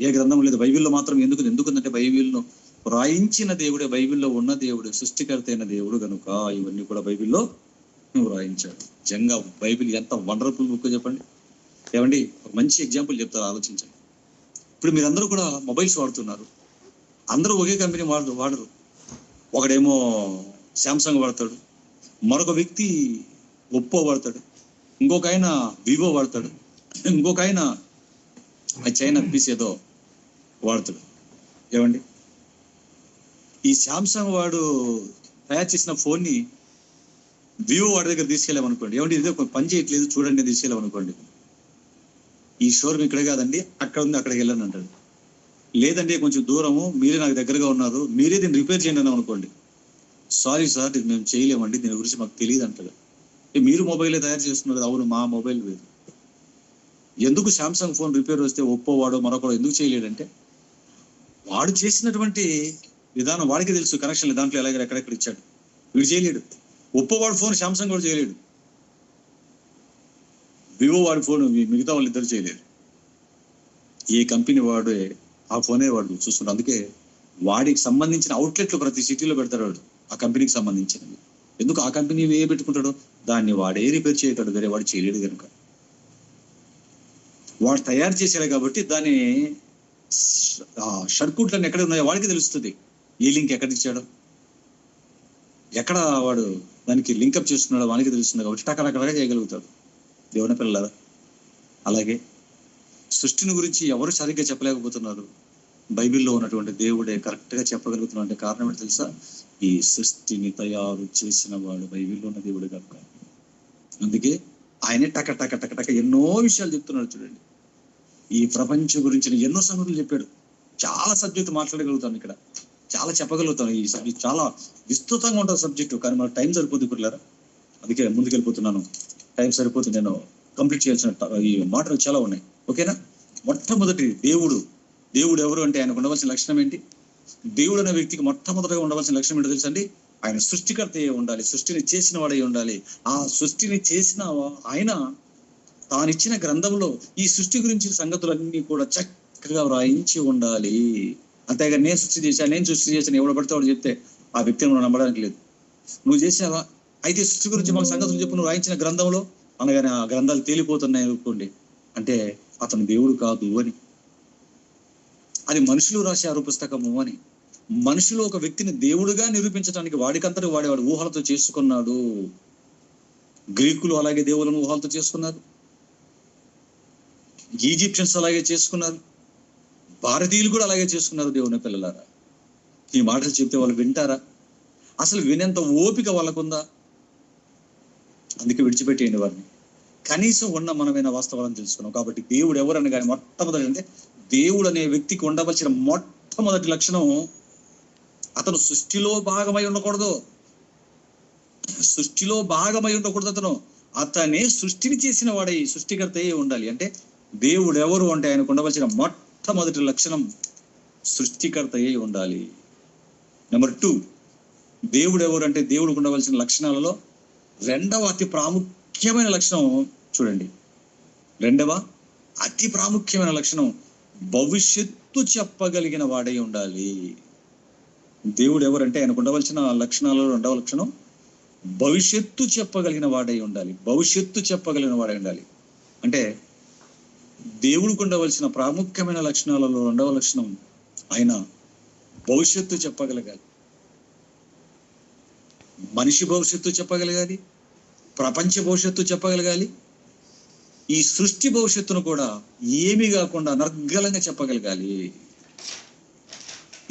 ఏ గ్రంథం లేదు? బైబిల్లో మాత్రం ఎందుకుందంటే బైబిల్ను వ్రాయించిన దేవుడే, బైబిల్లో ఉన్న దేవుడే, సృష్టికర్త అయిన దేవుడు కనుక ఇవన్నీ కూడా బైబిల్లో వ్రాయించాడు. నిజంగా బైబిల్ ఎంత వండర్ఫుల్ బుక్ చెప్పండి. ఏమండి, ఒక మంచి ఎగ్జాంపుల్ చెప్తారు, ఆలోచించండి. ఇప్పుడు మీరందరూ కూడా మొబైల్స్ వాడుతున్నారు, అందరూ ఒకే కంపెనీ వాడరు. ఒకడేమో శాంసంగ్ వాడతాడు, మరొక వ్యక్తి ఒప్పో వాడతాడు, ఇంకొక ఆయన వివో వాడతాడు, ఇంకొక ఆయన చైనా పీస్ ఏదో వాడతాడు. ఏమండి, ఈ శాంసంగ్ వాడు తయారు చేసిన ఫోన్ని వివో వాడి దగ్గర తీసుకెళ్ళామనుకోండి, ఏమండి ఇదే పని చేయట్లేదు చూడండి తీసుకెళ్ళామనుకోండి, ఈ షోరూమ్ ఇక్కడే కాదండి అక్కడ ఉంది అక్కడికి వెళ్ళండి అంటాడు. లేదంటే కొంచెం దూరము, మీరే నాకు దగ్గరగా ఉన్నారు, మీరే దీన్ని రిపేర్ చేయండి అని అనుకోండి, సారీ సార్ ఇది మేము చేయలేమండి, దీని గురించి మాకు తెలియదు అంటాడు. మీరు మొబైలే తయారు చేస్తున్నారు, అవును మా మొబైల్ వేరు. ఎందుకు శాంసంగ్ ఫోన్ రిపేర్ వస్తే ఒప్పో వాడు మరొకడు ఎందుకు చేయలేడంటే, వాడు చేసినటువంటి విధానం వాడికి తెలుసు, కనెక్షన్ దాంట్లో ఎలాగ ఎక్కడెక్కడ ఇచ్చాడు, వీడు చేయలేడు. ఒప్పో వాడు ఫోన్ శాంసంగ్ కూడా చేయలేడు, వివో వాడి ఫోన్ మిగతా వాళ్ళు ఇద్దరు చేయలేరు. ఏ కంపెనీ వాడే ఆ ఫోనే వాడు చూస్తున్నాడు. అందుకే వాడికి సంబంధించిన అవుట్లెట్లు ప్రతి సిటీలో పెడతాడు వాడు, ఆ కంపెనీకి సంబంధించినవి. ఎందుకు ఆ కంపెనీ ఏ పెట్టుకుంటాడో దాన్ని వాడే రిపేర్ చేయగలడు, వేరే వాడు చేయలేడు కనుక. వాడు తయారు చేశాడు కాబట్టి దాని షర్కుట్లన్నీ ఎక్కడ ఉన్నాయో వాడికి తెలుస్తుంది, ఏ లింక్ ఎక్కడ ఇచ్చాడో, ఎక్కడ వాడు దానికి లింకప్ చేసుకున్నాడో వానికి తెలుస్తుంది కాబట్టి టకరకరగా చేయగలుగుతాడు. దేవుని పిల్లలారా, అలాగే సృష్టిని గురించి ఎవరు సరిగ్గా చెప్పలేకపోతున్నారు, బైబిల్లో ఉన్నటువంటి దేవుడే కరెక్ట్ గా చెప్పగలుగుతున్నాడు. అంటే కారణం ఏంటి తెలుసా? ఈ సృష్టిని తయారు చేసిన వాడు బైబిల్లో ఉన్న దేవుడు కనుక. అందుకే ఆయనే టక టక టక టక ఎన్నో విషయాలు చెప్తున్నాడు. చూడండి, ఈ ప్రపంచం గురించి ఎన్నో సంగతులు చెప్పాడు. చాలా సబ్జెక్టు మాట్లాడగలుగుతాను, ఇక్కడ చాలా చెప్పగలుగుతాను. ఈ సబ్జెక్ట్ చాలా విస్తృతంగా ఉంటుంది సబ్జెక్టు, కానీ మనకు టైం సరిపోతుంది పిల్లరా. అందుకే ముందుకెళ్ళిపోతున్నాను, టైం సరిపోతుంది. నేను కంప్లీట్ చేయాల్సిన ఈ మాటలు చాలా ఉన్నాయి. ఓకేనా? మొట్టమొదటి దేవుడు ఎవరు అంటే ఆయనకు ఉండవలసిన లక్షణం ఏంటి? దేవుడు అనే వ్యక్తికి మొట్టమొదటిగా ఉండవలసిన లక్షణం ఏంటో తెలుసండి? ఆయన సృష్టికర్త అయ్యే ఉండాలి, సృష్టిని చేసిన వాడే ఉండాలి. ఆ సృష్టిని చేసిన ఆయన తానిచ్చిన గ్రంథంలో ఈ సృష్టి గురించి సంగతులన్నీ కూడా చక్కగా వ్రాయించి ఉండాలి. అంతేగా నేను సృష్టి చేశాను ఎవడు పడితే వాడు చెప్తే ఆ వ్యక్తిని మనం నమ్మడానికి లేదు. నువ్వు చేసావా? అయితే సృష్టి గురించి మాకు సంగతులు చెప్పు, నువ్వు రాయించిన గ్రంథంలో అనగానే ఆ గ్రంథాలు తేలిపోతున్నాయి అనుకోండి, అంటే అతను దేవుడు కాదు అని. అది మనుషులు రాశారు పుస్తకము అని. మనుషులు ఒక వ్యక్తిని దేవుడుగా నిరూపించడానికి వాడికంతటి వాడేవాడు ఊహలతో చేసుకున్నాడు. గ్రీకులు అలాగే దేవులను ఊహలతో చేసుకున్నారు, ఈజిప్షియన్స్ అలాగే చేసుకున్నారు, భారతీయులు కూడా అలాగే చేసుకున్నారు. దేవుని పిల్లలారా, ఈ మాటలు చెప్తే వాళ్ళు వింటారా? అసలు వినేంత ఓపిక వాళ్ళకుందా? అందుకే విడిచిపెట్టేయండి వారిని. కనీసం ఉన్న మనమైన వాస్తవాలను తెలుసుకున్నాం కాబట్టి దేవుడు ఎవరని కానీ మొట్టమొదటి అంటే దేవుడు అనే వ్యక్తికి ఉండవలసిన మొట్టమొదటి లక్షణం, అతను సృష్టిలో భాగమై ఉండకూడదు. సృష్టిలో భాగమై ఉండకూడదు. అతనే సృష్టిని చేసిన వాడే సృష్టికర్త అయ్యే ఉండాలి. అంటే దేవుడు ఎవరు అంటే ఆయనకు ఉండవలసిన మొట్టమొదటి లక్షణం సృష్టికర్త అయ్యే ఉండాలి. నెంబర్ 2, దేవుడు ఎవరు అంటే దేవుడికి ఉండవలసిన లక్షణాలలో రెండవ అతి ప్రాముఖ్యమైన లక్షణం చూడండి. రెండవ అతి ప్రాముఖ్యమైన లక్షణం భవిష్యత్తు చెప్పగలిగిన వాడై ఉండాలి. దేవుడు ఎవరంటే ఆయనకు ఉండవలసిన లక్షణాలలో రెండవ లక్షణం భవిష్యత్తు చెప్పగలిగిన వాడై ఉండాలి. భవిష్యత్తు చెప్పగలిగిన వాడై ఉండాలి అంటే దేవుడికి ఉండవలసిన ప్రాముఖ్యమైన లక్షణాలలో రెండవ లక్షణం ఆయన భవిష్యత్తు చెప్పగలగాలి. మనిషి భవిష్యత్తు చెప్పగలగాలి, ప్రపంచ భవిష్యత్తు చెప్పగలగాలి, ఈ సృష్టి భవిష్యత్తును కూడా ఏమీ కాకుండా అనర్గళంగా చెప్పగలగాలి.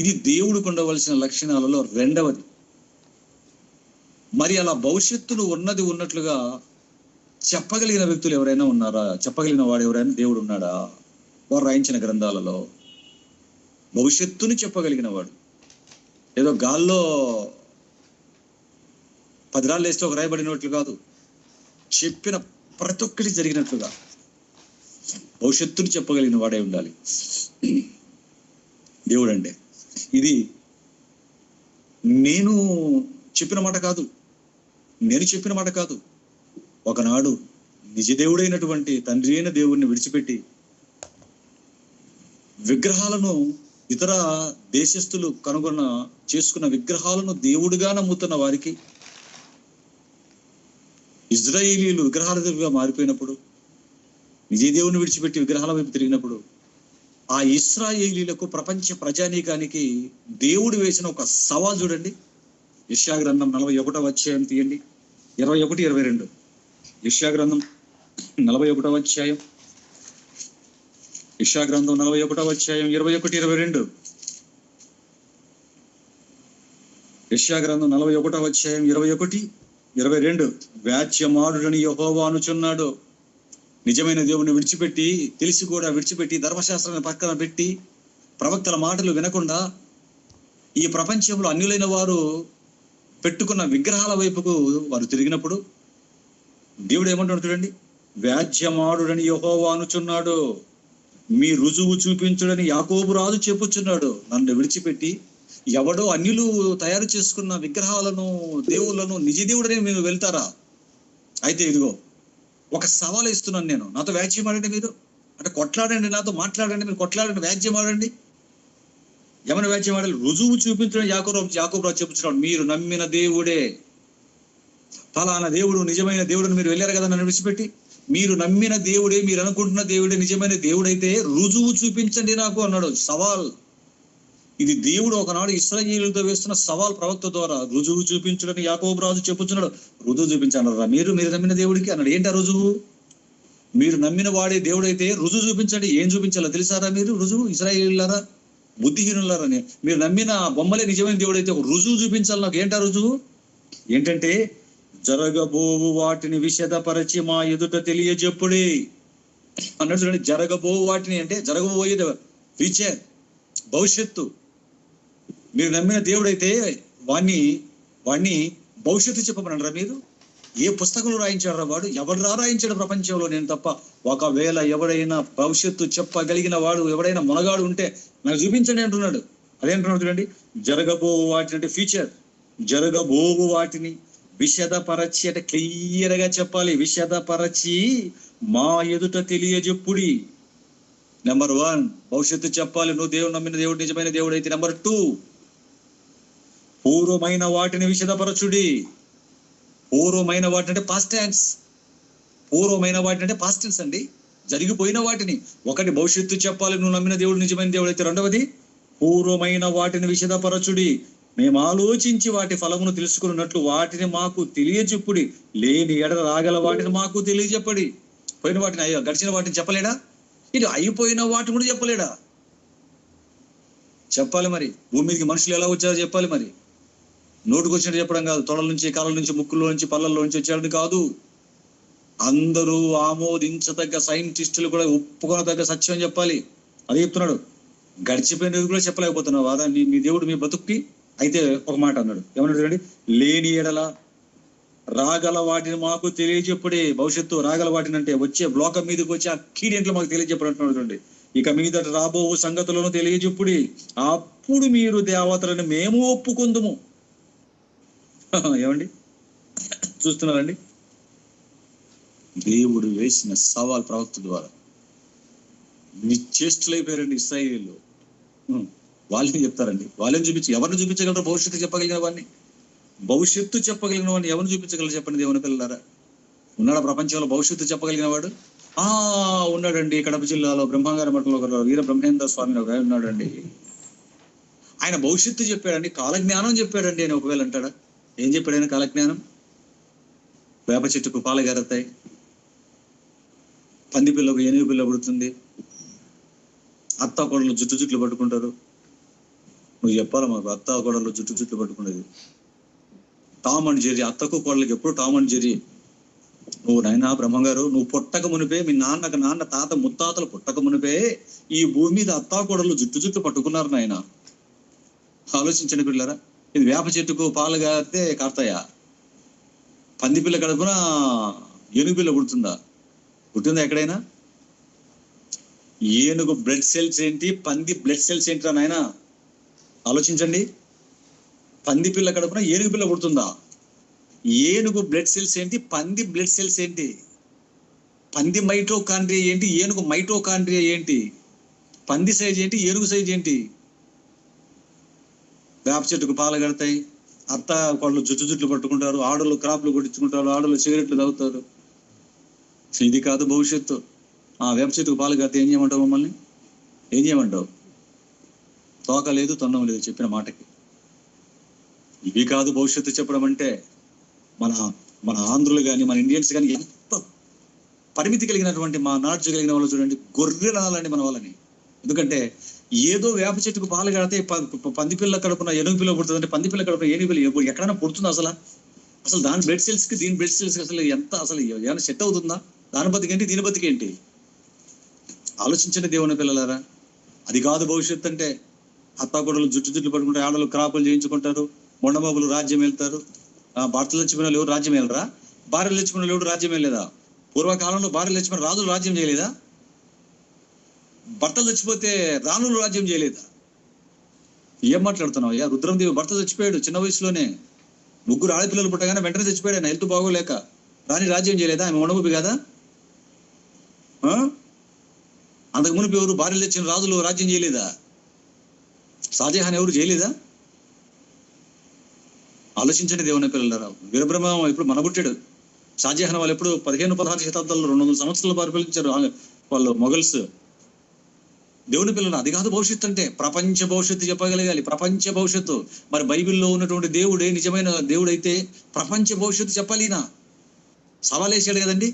ఇది దేవుడికి ఉండవలసిన లక్షణాలలో రెండవది. మరి అలా భవిష్యత్తును ఉన్నట్లుగా చెప్పగలిగిన వ్యక్తులు ఎవరైనా ఉన్నారా? చెప్పగలిగిన వాడు ఎవరైనా దేవుడు ఉన్నాడా? వారు రాయించిన గ్రంథాలలో భవిష్యత్తుని చెప్పగలిగిన వాడు ఏదో గాల్లో 10 రాళ్ళు వేస్తే ఒక రాయబడినట్లు కాదు, చెప్పిన ప్రతి ఒక్కటి జరిగినట్లుగా భవిష్యత్తుని చెప్పగలిగిన వాడే ఉండాలి దేవుడు అంటే. ఇది నేను చెప్పిన మాట కాదు, నేను చెప్పిన మాట కాదు. ఒకనాడు నిజదేవుడైనటువంటి తండ్రి అయిన దేవుడిని విడిచిపెట్టి విగ్రహాలను, ఇతర దేశస్థులు చేసుకున్న విగ్రహాలను దేవుడిగా నమ్ముతున్న వారికి, ఇజ్రాయేలీలు విగ్రహాలుగా మారిపోయినప్పుడు, నిజ దేవుని విడిచిపెట్టి విగ్రహాల వైపు తిరిగినప్పుడు ఆ ఇశ్రాయేలీలకు, ప్రపంచ ప్రజానీకానికి దేవుడు వేసిన ఒక సవాల్ చూడండి. యెషయా గ్రంథం 41వ అధ్యాయం తీయండి, 21, 22. యెషయా గ్రంథం 41వ అధ్యాయం, యెషయా గ్రంథం 41వ అధ్యాయం 21, 22. యెషయా గ్రంథం 41వ అధ్యాయం 21, 22. వ్యాజ్యమాడుడని యెహోవా అనుచున్నాడు. నిజమైన దేవుని విడిచిపెట్టి, తెలిసి కూడా విడిచిపెట్టి, ధర్మశాస్త్రాన్ని పక్కన పెట్టి, ప్రవక్తల మాటలు వినకుండా ఈ ప్రపంచంలో అన్యులైన వారు పెట్టుకున్న విగ్రహాల వైపుకు వారు తిరిగినప్పుడు దేవుడు ఏమంటాడు చూడండి. వ్యాజ్యమాడుడని యెహోవా అనుచున్నాడు, మీ రుజువు చూపించుడని యాకోబు రాజు చెప్పుచున్నాడు. నన్ను విడిచిపెట్టి ఎవడో అన్యులు తయారు చేసుకున్న విగ్రహాలను, దేవుళ్ళను నిజ దేవుడని మీరు వెళ్తారా? అయితే ఇదిగో ఒక సవాల్ ఇస్తున్నాను నేను. నాతో వ్యాజ్యం ఆడండి, మీరు అంటే కొట్లాడండి, నాతో మాట్లాడండి, మీరు కొట్లాడండి, వ్యాజ్యం ఆడండి. ఏమైనా వ్యాజ్యం ఆడాలి? రుజువు చూపించడం యాకోబు రాజు చెప్పుచున్నాడు. మీరు నమ్మిన దేవుడే ఫలానా దేవుడు, నిజమైన దేవుడిని మీరు వెళ్ళారు కదా నన్ను విడిచిపెట్టి. మీరు నమ్మిన దేవుడే, మీరు అనుకుంటున్న దేవుడే నిజమైన దేవుడైతే రుజువు చూపించండి నాకు అన్నాడు. సవాల్ ఇది. దేవుడు ఒకనాడు ఇశ్రాయేలుతో వేస్తున్న సవాల్ ప్రవక్త ద్వారా. రుజువు చూపించడని యాకోబు రాజు చెప్పుచున్నాడు. రుజువు చూపించన్నారా? మీరు నమ్మిన దేవుడికి అన్నాడు. ఏంటి ఆ రుజువు? మీరు నమ్మిన వాడే దేవుడైతే రుజువు చూపించండి. ఏం చూపించాలో తెలుసారా మీరు? రుజువు ఇశ్రాయేలులారా, బుద్ధిహీనులారా, మీరు నమ్మిన బొమ్మలే నిజమైన దేవుడైతే ఒక రుజువు చూపించాలి నాకు. ఏంటా రుజువు? ఏంటంటే జరగబోవు వాటిని విషదపరచి మా ఎదుట తెలియజెప్పుడే అన్నాడు చూడండి. జరగబోవు వాటిని అంటే జరగబోయేది ఫ్యూచర్, భవిష్యత్తు. మీరు నమ్మిన దేవుడైతే వాణ్ణి భవిష్యత్తు చెప్పమన్నారా? మీరు ఏ పుస్తకంలో రాయించాడు వాడు? ఎవడు రాయించాడు ప్రపంచంలో? నేను తప్ప. ఒకవేళ ఎవడైనా భవిష్యత్తు చెప్పగలిగిన వాడు, ఎవడైనా మునగాడు ఉంటే నాకు చూపించండి అంటున్నాడు. అదేంటున్నాడు చూడండి. జరగబోవు వాటిని అంటే ఫ్యూచర్, జరగబోవు వాటిని విషదపరచి అంటే క్లియర్ గా చెప్పాలి. విషదపరచి మా ఎదుట తెలియజెప్పుడి. నెంబర్ 1 భవిష్యత్తు చెప్పాలి. నువ్వు దేవుడు నమ్మిన దేవుడు నిజమైన దేవుడు అయితే. నెంబర్ 2 పూర్వమైన వాటిని విషదపరచుడి. పూర్వమైన వాటిని అంటే పాస్ట్ టెన్స్. పూర్వమైన వాటిని అంటే పాస్ట్ టెన్స్ అండి. జరిగిపోయిన వాటిని. ఒకటి భవిష్యత్తు చెప్పాలి నువ్వు నమ్మిన దేవుడు నిజమైన దేవుడు అయితే. రెండవది పూర్వమైన వాటిని విషదపరచుడి. మేము ఆలోచించి వాటి ఫలమును తెలుసుకున్నట్లు వాటిని మాకు తెలియజెప్పుడి. లేని ఎడ రాగల వాటిని మాకు తెలియజెప్పడి. పోయిన వాటిని, గడిచిన వాటిని చెప్పలేడా? ఇది అయిపోయిన వాటిని కూడా చెప్పలేడా? చెప్పాలి. మరి భూమి మీదకి మనుషులు ఎలా వచ్చారో చెప్పాలి. మరి నోటుకు వచ్చినట్టు చెప్పడం కాదు. తొడల నుంచి, కాళ్ళ నుంచి, ముక్కుల్లో నుంచి, పళ్ళల్లో నుంచి వచ్చారని కాదు. అందరూ ఆమోదించదగ్గ సైంటిస్టులు కూడా ఒప్పుకోదగ్గ సత్యం చెప్పాలి. అదే చెప్తున్నాడు. గడిచిపోయినది కూడా చెప్పలేకపోతున్నావు అదా మీ దేవుడు మీ బతుక్కి. అయితే ఒక మాట అన్నాడు. ఏమన్నాడు చూడండి. లేని ఎడల రాగల వాటిని మాకు తెలియజెప్పుడే. భవిష్యత్తు రాగల వాటిని అంటే వచ్చే బ్లోకం మీదకి వచ్చి ఆ కీడెంట్లు మాకు తెలియజెప్పుడు అంటున్నాడు చూడండి. ఇక మీద రాబో సంగతులను తెలియజెప్పుడి. అప్పుడు మీరు దేవతలను మేము ఒప్పుకుందుము. ఏమండి చూస్తున్నారండి? దేవుడు వేసిన సవాల్ ప్రవక్త ద్వారా నిశ్చేష్టులైపోయారండి ఇశ్రాయేలు. వాళ్ళని చెప్తారండి. వాళ్ళని ఎవరిని చూపించగలరు? భవిష్యత్తు చెప్పగలిగిన వాడిని, భవిష్యత్తు చెప్పగలిగిన వాడిని ఎవరిని చూపించగలరు చెప్పండి? దేవుని పిల్లలారా, ఉన్నాడా ప్రపంచంలో భవిష్యత్తు చెప్పగలిగిన వాడు? ఉన్నాడండి. కడప జిల్లాలో బ్రహ్మంగారి మఠంలో ఒక వీర బ్రహ్మేంద్ర స్వామి ఒక ఉన్నాడండి. ఆయన భవిష్యత్తు చెప్పాడండి, కాలజ్ఞానం చెప్పాడండి అని ఒకవేళ అంటాడా? ఏం చెప్పాడు ఆయన? కాలజ్ఞానం. వేప చెట్టుకు పాలు గారుతాయి, పంది పిల్లకు ఏనుగు పిల్ల పుడుతుంది, అత్త కోడలు జుట్లు పట్టుకుంటారు. నువ్వు చెప్పాలి మాకు, అత్త కోడలు జుట్లు పట్టుకునేది. టామ్ అండ్ జెర్రీ, అత్తకు కోడలకి ఎప్పుడు టామ్ అండ్ జెర్రీ. నువ్వు నాయన బ్రహ్మంగారు, నువ్వు పుట్టక మునిపే, మీ నాన్న తాత ముత్తాతలు పుట్టక మునిపే ఈ భూమి మీద అత్తా కోడలు జుట్లు పట్టుకున్నారు నాయన. ఆలోచించండి పిల్లరా. ఇది వేప చెట్టుకు పాలు కాస్తే కాస్తాయా? పంది పిల్ల కడుపున ఏనుగు పిల్ల పుడుతుందా? పుట్టిందా ఎక్కడైనా? ఏనుగు బ్లడ్ సెల్స్ ఏంటి, పంది బ్లడ్ సెల్స్ ఏంటిరా నాయన? ఆలోచించండి. పంది పిల్ల కడుపున ఏనుగు పిల్ల పుడుతుందా? ఏనుగు బ్లడ్ సెల్స్ ఏంటి, పంది బ్లడ్ సెల్స్ ఏంటి? పంది మైటోకాండ్రియా ఏంటి, ఏనుగు మైటోకాండ్రియా ఏంటి? పంది సైజ్ ఏంటి, ఏనుగు సైజ్ ఏంటి? వేప చెట్టుకు పాలు కడతాయి, అత్త కోళ్ళు జుట్లు పట్టుకుంటారు, ఆడలు క్రాప్లు కొట్టించుకుంటారు, ఆడలు సిగరెట్లు తాగుతారు. ఇది కాదు భవిష్యత్తు. వేప చెట్టుకు పాలు కడితే ఏం చేయమంటావు? మమ్మల్ని ఏం చేయమంటావు? తోక లేదు, తొండం లేదు చెప్పిన మాటకి. ఇవి కాదు భవిష్యత్తు చెప్పడం అంటే. మన ఆంధ్రులు కానీ, మన ఇండియన్స్ కానీ ఎంత పరిమితి కలిగినటువంటి మా నాట్స్ కలిగిన వాళ్ళు చూడండి, గొర్రెనాలండి మన వాళ్ళని. ఎందుకంటే ఏదో వేప చెట్టుకు పాలు కడితే పంది పిల్ల కడుపున ఏనుగు పిల్ల పుడుతుంది అంటే, పంది పిల్ల కడుపున ఏనుగు పిల్ల ఎక్కడైనా పుడుతుందా? అసలు దాని బ్లడ్ సెల్స్ కి దీని బ్లడ్ సెల్స్ కి అసలు ఎంత, అసలు ఏమైనా సెట్ అవుతుందా? దాని బతికేంటి, దీని బతికేంటి? ఆలోచించండి దేవుని పిల్లలారా. అది కాదు భవిష్యత్తు అంటే. అత్తాకోడలు జుట్లు పట్టుకుంటే, ఆడలు క్రాపులు చేయించుకుంటారు, మొండబాబులు రాజ్యం వెళ్తారు. భర్తలు తెచ్చుకున్న ఎవరు రాజ్యం వెళ్ళరా? భార్యలు తెచ్చుకున్న ఎవరు రాజ్యం వెళ్ళలేదా? పూర్వకాలంలో భార్యలు తెచ్చుకున్న రాజులు రాజ్యం చేయలేదా? భర్తలు చచ్చిపోతే రాణులు రాజ్యం చేయలేదా? ఏం మాట్లాడుతున్నావు అయ్యా? రుద్రందేవి భర్త చచ్చిపోయాడు చిన్న వయసులోనే. 3 ఆడపిల్లలు పుట్టగానే వెంటనే చచ్చిపోయాడు. ఆయన హెల్త్ బాగోలేక. రాణి రాజ్యం చేయలేదా? ఆమె మొండబాబు కదా? అంతకు మునిపి ఎవరు భార్యలు తెచ్చిన రాజులు రాజ్యం చేయలేదా? షాజహాన్ ఎవరు చేయలేదా? ఆలోచించండి దేవుని పిల్లలారా. వీరబ్రహ్మ ఇప్పుడు మనబుట్టాడు. షాజహాన్ వాళ్ళు ఎప్పుడు 15-16 శతాబ్దాల్లో 200 సంవత్సరాలు పరిపాలించారు వాళ్ళు మొఘల్స్. దేవుని పిల్లలు, అది కాదు భవిష్యత్తు అంటే. ప్రపంచ భవిష్యత్తు చెప్పగలగాలి, ప్రపంచ భవిష్యత్తు. మరి బైబిల్లో ఉన్నటువంటి దేవుడే నిజమైన దేవుడైతే ప్రపంచ భవిష్యత్తు చెప్పాలి. సవాలేసాడు కదండి.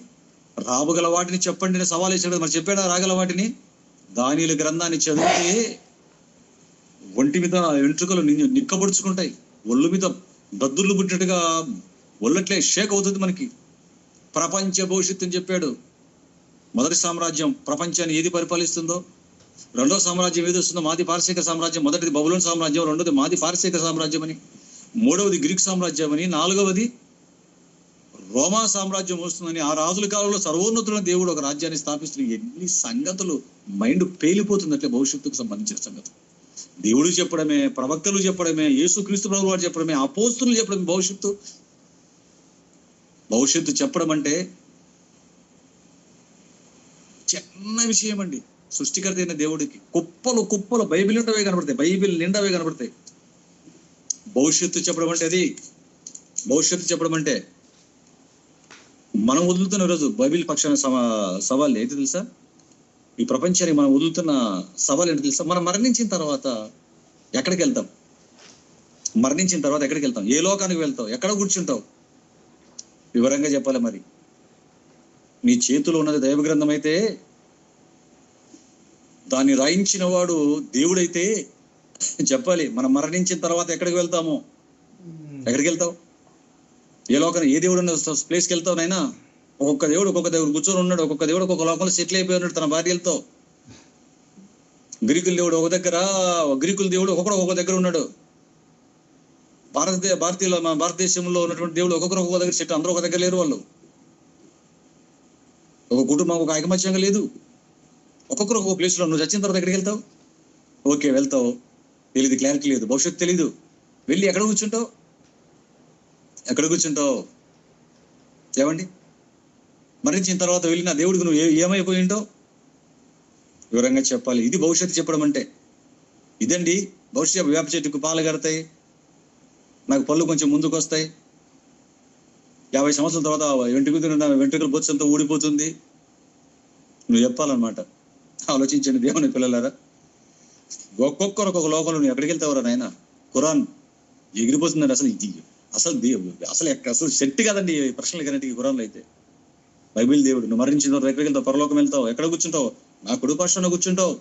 రాబగల వాటిని చెప్పండి సవాలేసాడు కదా. మరి చెప్పాడా రాగల వాటిని? దానియేలు గ్రంథాన్ని చదివితే ఒంటి మీద వెంట్రుకలు నిక్కబొడుచుకుంటాయి, ఒళ్ళు మీద దద్దుర్లు పుట్టినట్టుగా ఒళ్ళట్లే షేక్ అవుతుంది మనకి. ప్రపంచ భవిష్యత్తు అని చెప్పాడు. మొదటి సామ్రాజ్యం ప్రపంచాన్ని ఏది పరిపాలిస్తుందో, రెండో సామ్రాజ్యం ఏది వస్తుందో, మాది పారసీక సామ్రాజ్యం. మొదటిది బబులోన్ సామ్రాజ్యం, రెండోది మాది పారసీక సామ్రాజ్యం అని, మూడవది గ్రీక్ సామ్రాజ్యం అని, నాలుగవది రోమా సామ్రాజ్యం వస్తుందని. ఆ రాజుల కాలంలో సర్వోన్నతులైన దేవుడు ఒక రాజ్యాన్ని స్థాపిస్తున్న ఎన్ని సంగతులు మైండ్ పేలిపోతుంది అట్లే భవిష్యత్తుకు సంబంధించిన సంగతులు. దేవుడు చెప్పడమే, ప్రవక్తలు చెప్పడమే, యేసుక్రీస్తు ప్రభువు వారు చెప్పడమే, అపోస్తులు చెప్పడమే భవిష్యత్తు చెప్పడం అంటే చిన్న విషయం అండి. సృష్టికర్త అయిన దేవుడికి కుప్పలు బైబిల్ నిండవే కనబడతాయి, బైబిల్ నిండవే కనబడతాయి. భవిష్యత్తు చెప్పడం అంటే అది. భవిష్యత్తు చెప్పడం అంటే మనం వదులుతున్న రోజు బైబిల్ పక్షాన సవాల్ ఏంటి తెలుసా? ఈ ప్రపంచానికి మనం వదులుతున్న సవాల్ ఏంటి తెలుసా? మనం మరణించిన తర్వాత ఎక్కడికి వెళ్తాం? మరణించిన తర్వాత ఎక్కడికి వెళ్తాం? ఏ లోకానికి వెళ్తావు? ఎక్కడ కూర్చుంటావు? వివరంగా చెప్పాలి. మరి నీ చేతిలో ఉన్నది దైవ గ్రంథం అయితే, దాన్ని రాయించిన వాడు దేవుడైతే చెప్పాలి. మనం మరణించిన తర్వాత ఎక్కడికి వెళ్తామో? ఎక్కడికి వెళ్తావు? ఏ లోకం, ఏ దేవుడు ఉన్న ప్లేస్కి వెళ్తావు నైనా? ఒక్కొక్క దేవుడు ఒక్కొక్క దేవుడు కూర్చొని ఉన్నాడు. ఒక్కొక్క దేవుడు ఒక్కొక్క లోకంలో సెటిల్ అయిపోయి ఉన్నాడు తన భార్యలతో. గ్రీకుల దేవుడు ఒక దగ్గర, గ్రీకుల దేవుడు ఒక్కొక్క దగ్గర ఉన్నాడు. మన భారతదేశంలో ఉన్నటువంటి దేవుడు ఒక్కొక్క దగ్గర సెట్, అందరూ ఒక దగ్గర లేరు. వాళ్ళు ఒక కుటుంబం ఒక ఐకమత్యంగా లేదు. ఒక్కొక్కరు ఒక్కొక్క ప్లేస్ లో. నువ్వు చచ్చిన తర్వాత ఎక్కడికి వెళ్తావు? ఓకే వెళ్తావు, తెలియదు, క్లారిటీ లేదు, భవిష్యత్తు తెలీదు. వెళ్ళి ఎక్కడ కూర్చుంటావు? ఏమండి? మరణించిన తర్వాత వెళ్ళిన దేవుడికి నువ్వు ఏమైపోయి ఉంటావు? వివరంగా చెప్పాలి. ఇది భవిష్యత్తు చెప్పడం అంటే. ఇదండి భవిష్యత్తు. వేప చెట్టుకు పాలు కడతాయి, నాకు పళ్ళు కొంచెం ముందుకు వస్తాయి, 50 సంవత్సరాల తర్వాత వెంట్రుకలు బొచ్చంతా ఊడిపోతుంది. నువ్వు చెప్పాలన్నమాట. ఆలోచించండి దేవుని పిల్లలారా. ఒక్కొక్కరు ఒక్కొక్క లోకంలో నువ్వు ఎక్కడికి వెళ్తావరా నాయన? ఖురాన్ ఎగిరిపోతుందండి. అసలు సెట్ కదండి ఈ ప్రశ్నలు కరెంట్. ఖురాన్లో అయితే బైబిల్ దేవుడు నువ్వు మరణించిన తర్వాత ఎక్కడికి వెళ్తావు? పరలోకం వెళ్తావు. ఎక్కడ కూర్చుంటావు? నా కుడి పక్షాన కూర్చుంటావు.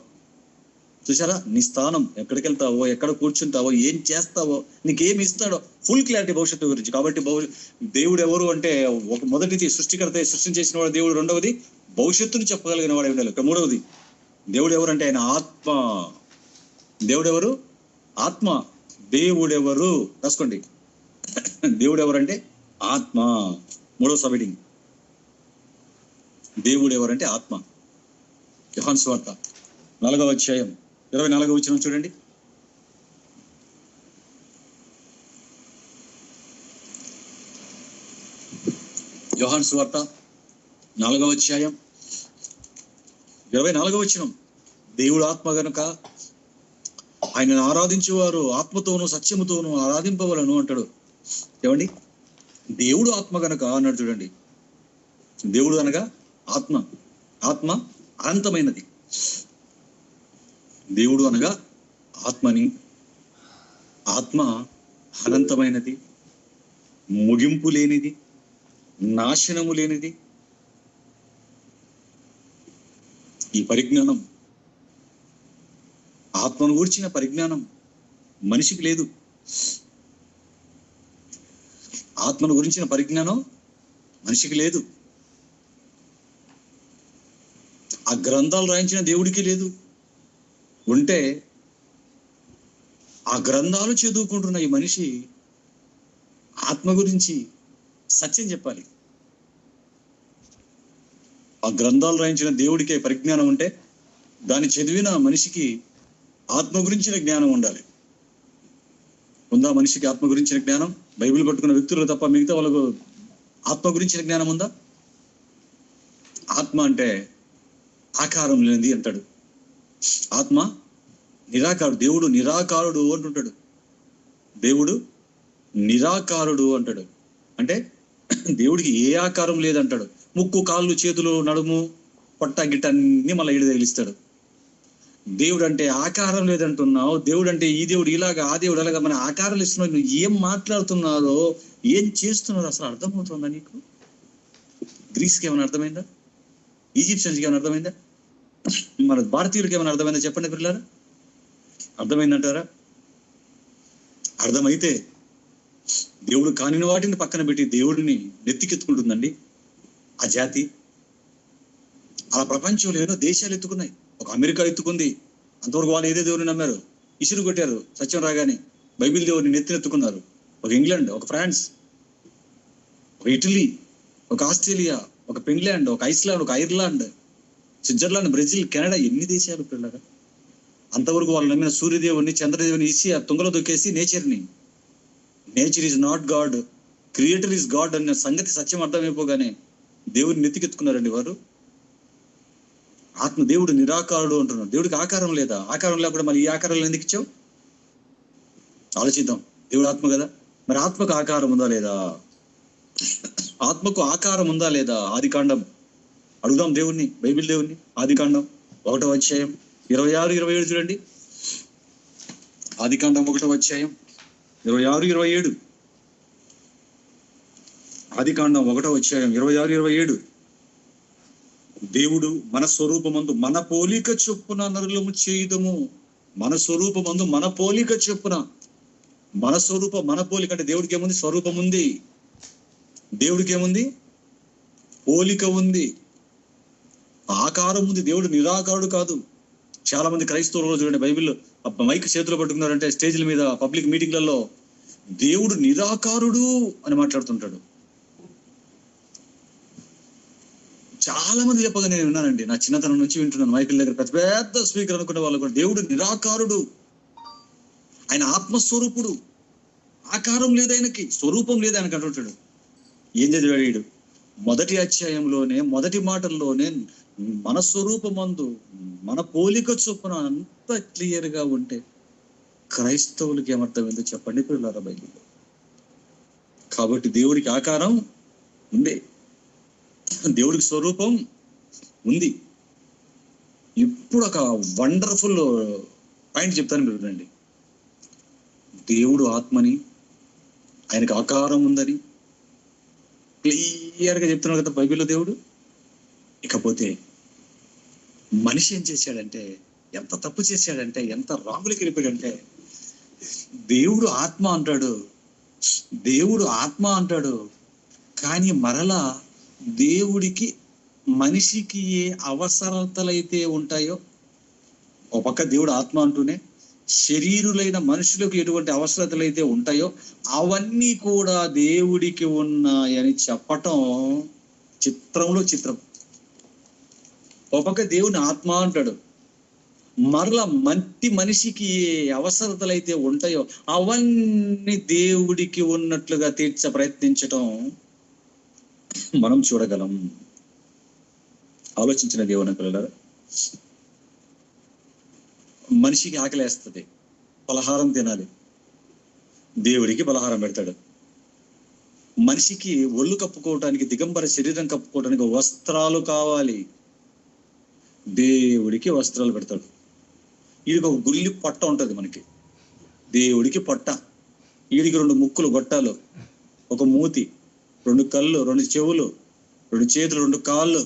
చూసారా నీ స్థానం? ఎక్కడికి వెళ్తావో, ఎక్కడ కూర్చుంటావో, ఏం చేస్తావో, నీకేమి ఇస్తాడో ఫుల్ క్లారిటీ భవిష్యత్తు గురించి. కాబట్టి దేవుడు ఎవరు అంటే, ఒక మొదటిది సృష్టికర్త, సృష్టి చేసిన వాడు దేవుడు. రెండవది భవిష్యత్తుని చెప్పగలిగిన వాడు ఉండాలి. మూడవది దేవుడు ఎవరు అంటే ఆయన ఆత్మ. దేవుడు ఎవరు? ఆత్మ. దేవుడెవరు రాసుకోండి. దేవుడు ఎవరంటే ఆత్మ. మూడవ సబ్హెడింగ్, దేవుడు ఎవరంటే ఆత్మ. యోహాను సువార్త 4వ అధ్యాయం 24వ వచనం చూడండి. యోహాను సువార్త 4వ అధ్యాయం 24వ వచనం. దేవుడు ఆత్మ గనుక ఆయనను ఆరాధించేవారు ఆత్మతోనూ సత్యముతోనూ ఆరాధింపవలను అంటాడు. ఏమండి? దేవుడు ఆత్మ గనుక అన్నాడు చూడండి. దేవుడు అనగా ఆత్మ. ఆత్మ అనంతమైనది. దేవుడు అనగా ఆత్మని. ఆత్మ అనంతమైనది, ముగింపు లేనిది, నాశనము లేనిది. ఈ పరిజ్ఞానం, ఆత్మను గూర్చిన పరిజ్ఞానం మనిషికి లేదు. ఆత్మను గురించిన పరిజ్ఞానం మనిషికి లేదు. ఆ గ్రంథాలు రాయించిన దేవుడికి లేదు. ఉంటే ఆ గ్రంథాలు చదువుకుంటున్న ఈ మనిషి ఆత్మ గురించి సత్యం చెప్పాలి. ఆ గ్రంథాలు రాయించిన దేవుడికే పరిజ్ఞానం ఉంటే దాన్ని చదివిన మనిషికి ఆత్మ గురించిన జ్ఞానం ఉండాలి. ఉందా మనిషికి ఆత్మ గురించిన జ్ఞానం? బైబిల్ పట్టుకున్న వ్యక్తులు తప్ప మిగతా వాళ్ళకు ఆత్మ గురించిన జ్ఞానం ఉందా? ఆత్మ అంటే ఆకారం లేనిది అంటాడు. ఆత్మ నిరాకారుడు. దేవుడు నిరాకారుడు అంటుంటాడు. దేవుడు నిరాకారుడు అంటాడు. అంటే దేవుడికి ఏ ఆకారం లేదంటాడు. ముక్కు, కాళ్ళు, చేతులు, నడుము, పొట్ట, గిట్ట అన్ని మళ్ళీ ఇడి తగిలిస్తాడు. దేవుడు అంటే ఆకారం లేదంటున్నావు. దేవుడు అంటే ఈ దేవుడు ఇలాగా, ఆ దేవుడు అలాగా. మన ఆకారాలు ఇస్తున్నావు. నువ్వు ఏం మాట్లాడుతున్నారో, ఏం చేస్తున్నారో అసలు అర్థమవుతుందా నీకు? గ్రీస్కి ఏమైనా అర్థమైందా? ఈజిప్షియన్స్కి ఏమైనా అర్థమైందా? మన భారతీయులకి ఏమైనా అర్థమైందా? చెప్పండి పిల్లరా. అర్థమైందంటారా? అర్థమైతే దేవుడు కాని వాటిని పక్కన పెట్టి దేవుడిని నెత్తికెత్తుకుంటుందండి ఆ జాతి. అలా ప్రపంచంలో ఏదో దేశాలు ఎత్తుకున్నాయి. ఒక అమెరికా ఎత్తుకుంది. అంతవరకు వాళ్ళు ఏదే దేవుడిని నమ్మారు, ఇసురు కొట్టారు. సత్యం రాగానే బైబిల్ దేవుడిని నెత్తినెత్తుకున్నారు. ఒక ఇంగ్లాండ్, ఒక ఫ్రాన్స్, ఒక ఇటలీ, ఒక ఆస్ట్రేలియా, ఒక ఫిన్లాండ్, ఒక ఐస్లాండ్, ఒక ఐర్లాండ్, స్విట్జర్లాండ్, బ్రెజిల్, కెనడా, ఎన్ని దేశాలు పిల్లరా. అంతవరకు వాళ్ళు నమ్మిన సూర్యదేవుని, చంద్రదేవుని ఇసి ఆ తుంగలో దొక్కేసి nature is not God, creator is God అన్న సంగతి సత్యం అర్థమైపోగానే దేవుడిని నెత్తికెత్తుకున్నారండి వారు. ఆత్మ దేవుడు నిరాకారుడు అంటున్నాడు. దేవుడికి ఆకారం లేదా? ఆకారం లేకుండా మరి ఈ ఆకారాలు ఎందుకు ఇచ్చావు? ఆలోచిద్దాం. దేవుడు ఆత్మ కదా, మరి ఆత్మకు ఆకారం ఉందా లేదా? ఆత్మకు ఆకారం ఉందా లేదా? ఆదికాండం అడుగుదాం దేవుణ్ణి, బైబిల్ దేవుణ్ణి. ఆదికాండం 1వ అధ్యాయం 26, 27 చూడండి. ఆదికాండం 1వ అధ్యాయం 26, 27. ఆదికాండం 1వ అధ్యాయం 26, 27. దేవుడు మన స్వరూపమందు మన పోలిక చొప్పున నరులము చేయుదము. మన స్వరూపమందు మన పోలిక చొప్పున. మన స్వరూపం, మన పోలిక అంటే దేవుడికి ఏముంది? స్వరూపం ఉంది. దేవుడికి ఏముంది? పోలిక ఉంది, ఆకారం ఉంది. దేవుడు నిరాకారుడు కాదు. చాలా మంది క్రైస్తవులు చూడండి, బైబిల్లో మైక్ చేతిలో పట్టుకున్నారంటే స్టేజ్ల మీద, పబ్లిక్ మీటింగ్లలో దేవుడు నిరాకారుడు అని మాట్లాడుతుంటాడు. చాలా మంది చెప్పగా నేను విన్నానండి. నా చిన్నతనం నుంచి వింటున్నాను. మైకుల దగ్గర పెద్ద పెద్ద స్పీకర్ అనుకునే వాళ్ళు కూడా దేవుడు నిరాకారుడు, ఆయన ఆత్మస్వరూపుడు, ఆకారం లేదు ఆయనకి, స్వరూపం లేదు ఆయనకి అంటుంటాడు. ఏం చదివాడు వీడు? మొదటి అధ్యాయంలోనే మొదటి మాటల్లోనే మన స్వరూపమందు మన పోలిక చొప్పున అంత క్లియర్ గా ఉంటే క్రైస్తవులకి ఏమర్థమైందో చెప్పండి పిల్లల బైబిల్లో. కాబట్టి దేవుడికి ఆకారం ఉంది, దేవుడికి స్వరూపం ఉంది. ఇప్పుడు ఒక వండర్ఫుల్ పాయింట్ చెప్తాను మీరు వినండి. దేవుడు ఆత్మని, ఆయనకు ఆకారం ఉందని క్లియర్గా చెప్తున్నాడు కదా బైబిల్లో దేవుడు. ఇకపోతే మనిషి ఏం చేశాడంటే, ఎంత తప్పు చేశాడంటే, ఎంత రాంగులకి వెళ్ళిపోయాడంటే, దేవుడు ఆత్మ అంటాడు, దేవుడు ఆత్మ అంటాడు, కానీ మరలా దేవుడికి మనిషికి ఏ అవసరతలైతే ఉంటాయో, ఒక పక్క దేవుడు ఆత్మ అంటూనే శరీరులైన మనుషులకు ఎటువంటి అవసరతలు అయితే ఉంటాయో అవన్నీ కూడా దేవుడికి ఉన్నాయని చెప్పటం చిత్రంలో చిత్రం. ఒక పక్క దేవుని ఆత్మ అంటాడు, మరలా మనిషికి ఏ అవసరతలు అయితే ఉంటాయో అవన్నీ దేవుడికి ఉన్నట్లుగా ప్రయత్నించటం మనం చూడగలం. ఆలోచించిన దేవుని పిల్లలారా, మనిషికి ఆకలేస్తుంది, పలహారం తినాలి, దేవుడికి పలహారం పెడతాడు. మనిషికి ఒళ్ళు కప్పుకోవటానికి, దిగంబర శరీరం కప్పుకోవటానికి వస్త్రాలు కావాలి, దేవుడికి వస్త్రాలు పెడతాడు. వీడికి ఒక గుల్లి పొట్ట ఉంటుంది, మనకి దేవుడికి పొట్ట. వీడికి 2 ముక్కులు గొట్టాలు, ఒక మూతి, 2 కళ్ళు, 2 చెవులు, 2 చేతులు, 2 కాళ్ళు,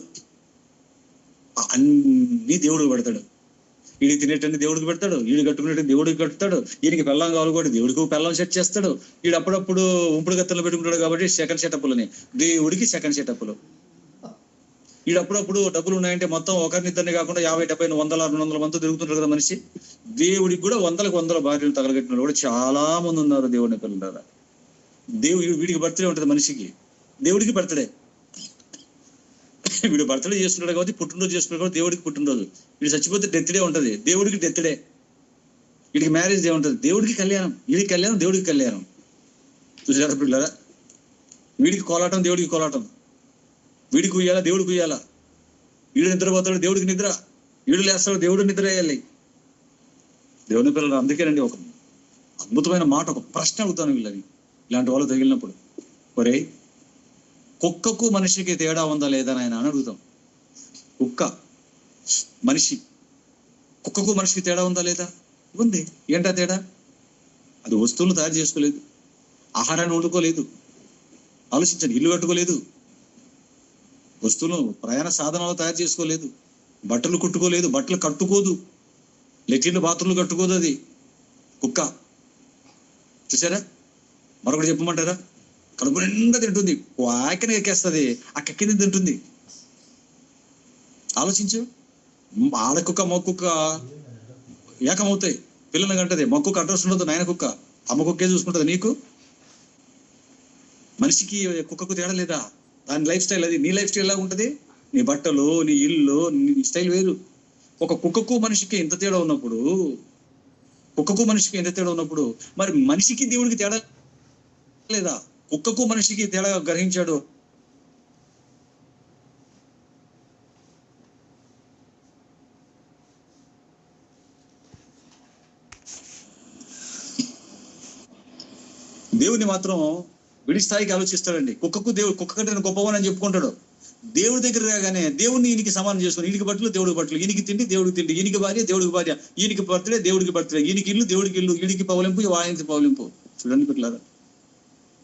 అన్ని దేవుడికి పెడతాడు. వీడికి తినేటన్ని దేవుడికి పెడతాడు, వీడు కట్టుకునేటన్ని దేవుడికి కట్టుతాడు. ఈయనకి పెళ్ళం కావాలి కూడా దేవుడికి పెళ్ళం సెట్ చేస్తాడు. వీడు అప్పుడప్పుడు ఉంపుడు గత్తలు పెట్టుకుంటాడు కాబట్టి సెకండ్ సెటప్లని, దేవుడికి సెకండ్ సెటప్లు. వీడు అప్పుడప్పుడు డబ్బులు ఉన్నాయంటే మొత్తం ఒకరినిద్దరిని కాకుండా 50, 70, 100, 200 మంది తిరుగుతుంటారు కదా మనిషి. దేవుడికి కూడా 100 భార్యలు తగలగట్టిన కూడా చాలా మంది ఉన్నారు దేవుడిని పిల్లల. వీడికి బర్త్డే ఉంటుంది మనిషికి, దేవుడికి బర్త్డే. వీడు బర్త్డే చేస్తున్నాడు కాబట్టి, పుట్టినరోజు చేస్తున్నాడు కాబట్టి దేవుడికి పుట్టినరోజు. వీడు చచ్చిపోతే డెత్ డే ఉంటుంది, దేవుడికి డెత్ డే. వీడికి మ్యారేజ్ డే ఉంటుంది, దేవుడికి కళ్యాణం. వీడికి కళ్యాణం, దేవుడికి కళ్యాణం. చూసారా పిల్లరా? వీడికి కోలాటం, దేవుడికి కోలాటం. వీడికి ఉయ్యాలా, దేవుడికి ఉయ్యాలా. వీడు నిద్రపోతాడు, దేవుడికి నిద్ర. వీడు లేస్తాడు, దేవుడు నిద్ర వేయాలి. దేవుని పిల్లలు, అందుకేనండి ఒక అద్భుతమైన మాట, ఒక ప్రశ్న అడుగుతాను వీళ్ళని, ఇలాంటి వాళ్ళు తగిలినప్పుడు. ఒరే, కుక్కకు మనిషికి తేడా ఉందా లేదా అని అడుగుతాం. కుక్క మనిషి, కుక్కకు మనిషికి తేడా ఉందా లేదా? ఉంది. ఏంటా తేడా? అది వస్తువులను తయారు చేసుకోలేదు, ఆహారాన్ని వండుకోలేదు, ఆలోచించండి, ఇల్లు కట్టుకోలేదు, వస్తువులు ప్రయాణ సాధనాలు తయారు చేసుకోలేదు, బట్టలు కుట్టుకోలేదు, బట్టలు కట్టుకోదు, లెట్రిన్లు బాత్రూమ్లు కట్టుకోదు. అది కుక్క. చూసారా? మరొకటి చెప్పమంటారా? కడుపు నిండా తింటుంది, వాకిని ఎక్కేస్తుంది, ఆ కెక్కింది తింటుంది. ఆలోచించు. ఆడకుక్క మొక్కుక్క ఏకమవుతాయి, పిల్లలు కంటది. మొక్కుక్క అడ్రస్ ఉండదు, నాయన కుక్క అమ్మ కుక్కే చూసుకుంటుంది. నీకు మనిషికి కుక్కకు తేడా లేదా? దాని లైఫ్ స్టైల్ అది. నీ లైఫ్ స్టైల్ ఎలా ఉంటుంది? నీ బట్టలు, నీ ఇల్లు, నీ స్టైల్ వేరు. ఒక కుక్కకు మనిషికి ఎంత తేడా ఉన్నప్పుడు, కుక్కకు మనిషికి ఎంత తేడా ఉన్నప్పుడు, మరి మనిషికి దేవుడికి తేడా లేదా? కుక్కకు మనిషికి తేడా గ్రహించాడు. దేవుడిని మాత్రం విడి స్థాయికి ఆలోచిస్తాడండి. కుక్క కంటే నేను గొప్పవని అని చెప్పుకుంటాడు. దేవుడి దగ్గర రాగానే దేవుడిని ఈయనకి సమానం చేసుకుని, ఈయనకి బట్టలు దేవుడికి బట్టలు, ఈయనకి తిండి దేవుడికి తిండి, ఈయనకి భార్య దేవుడికి భార్య, ఈయనకి బర్త్డే దేవుడికి బర్త్డే, ఈయనకి ఇల్లు దేవుడికి ఇల్లు, ఈయనకి పవలింపు ఆయనకి పవలింపు. చూడండి పిల్లరా,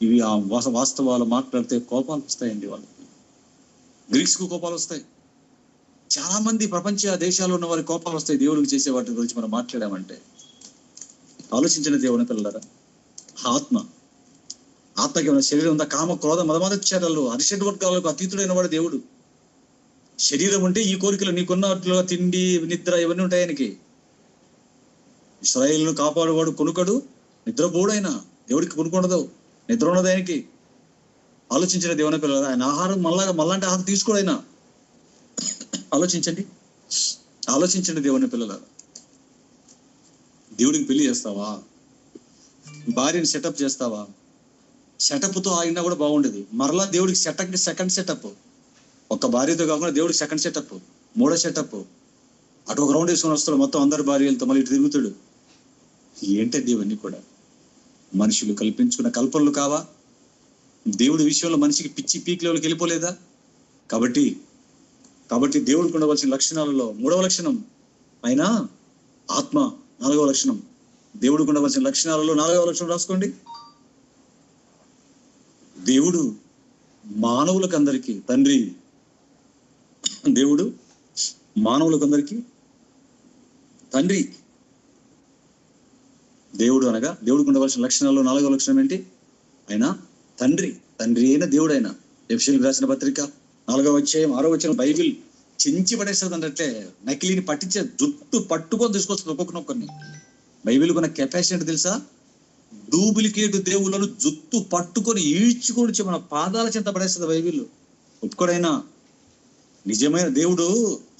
ఇవి ఆ వాస్తవాలు మాట్లాడితే కోపాలు వస్తాయండి వాళ్ళకి. గ్రీక్స్ కు కోపాలు వస్తాయి, చాలా మంది ప్రపంచ దేశాల్లో ఉన్న వారి కోపాలు వస్తాయి దేవుడికి చేసే వాటి గురించి మనం మాట్లాడామంటే. ఆలోచించిన దేవుని పిల్లరా, ఆత్మకి ఏమైనా శరీరం ఉందా? కామ, క్రోధ, మదమదచ్చారాలు, అరిషడ్ వర్గాలకు అతీతుడైన వాడు దేవుడు. శరీరం ఉంటే ఈ కోరికలు నీకున్నట్లుగా తిండి, నిద్ర ఇవన్నీ ఉంటాయి ఆయనకి. ఇశ్రాయేలును కాపాడువాడు కొనుకడు, నిద్రపోడైనా. దేవుడికి కొనుక్కుండదు, నిద్ర ఉన్నది ఆయనకి. ఆలోచించిన దేవుని పిల్లలు, ఆయన ఆహారం మళ్ళాంటి ఆహారం తీసుకోడైనా. ఆలోచించండి దేవుని పిల్లల. దేవుడికి పెళ్లి చేస్తావా? భార్యని సెటప్ చేస్తావా? సెటప్తో ఆగినా కూడా బాగుండేది. మరలా దేవుడికి సెకండ్ సెటప్, ఒక్క భార్యతో కాకుండా దేవుడికి సెకండ్ సెటప్, మూడో సెటప్. అటు ఒక రౌండ్ వేసుకొని వస్తాడు మొత్తం అందరి భార్యలతో, మళ్ళీ ఇటు తిరుగుతాడు. ఏంటండి ఇవన్నీ కూడా మనుషులు కల్పించుకున్న కల్పనలు కావా? దేవుడి విషయంలో మనిషికి పిచ్చి పీక్ లెవెల్కి వెళ్ళిపోలేదా? కాబట్టి దేవుడికి ఉండవలసిన లక్షణాలలో 3వ లక్షణం ఆయన ఆత్మ, 4వ లక్షణం. దేవుడికి ఉండవలసిన లక్షణాలలో 4వ లక్షణం రాసుకోండి. దేవుడు మానవులకు అందరికీ తండ్రి. దేవుడు మానవులకు అందరికీ తండ్రి. దేవుడు అనగా దేవుడికి ఉండవలసిన లక్షణాల్లో 4వ లక్షణం ఏంటి? ఆయన తండ్రి అయిన దేవుడు. ఆయన ఎఫెసీయులకు రాసిన పత్రిక 4వ అధ్యాయం 6వ వచనం బైబిల్ చించి పడేస్తుంది అంటే నకిలీని పట్టించే జుట్టు పట్టుకొని తీసుకొస్తుంది ఒక్కొక్కరిని. బైబిల్ కొన్న కెపాసిటీ తెలుసా? డూప్లికేట్ దేవుళ్ళను జుట్టు పట్టుకొని ఈడ్చుకొని మన పాదాల చెంత పడేస్తుంది బైబిల్. ఒప్పుకోడైనా నిజమైన దేవుడు,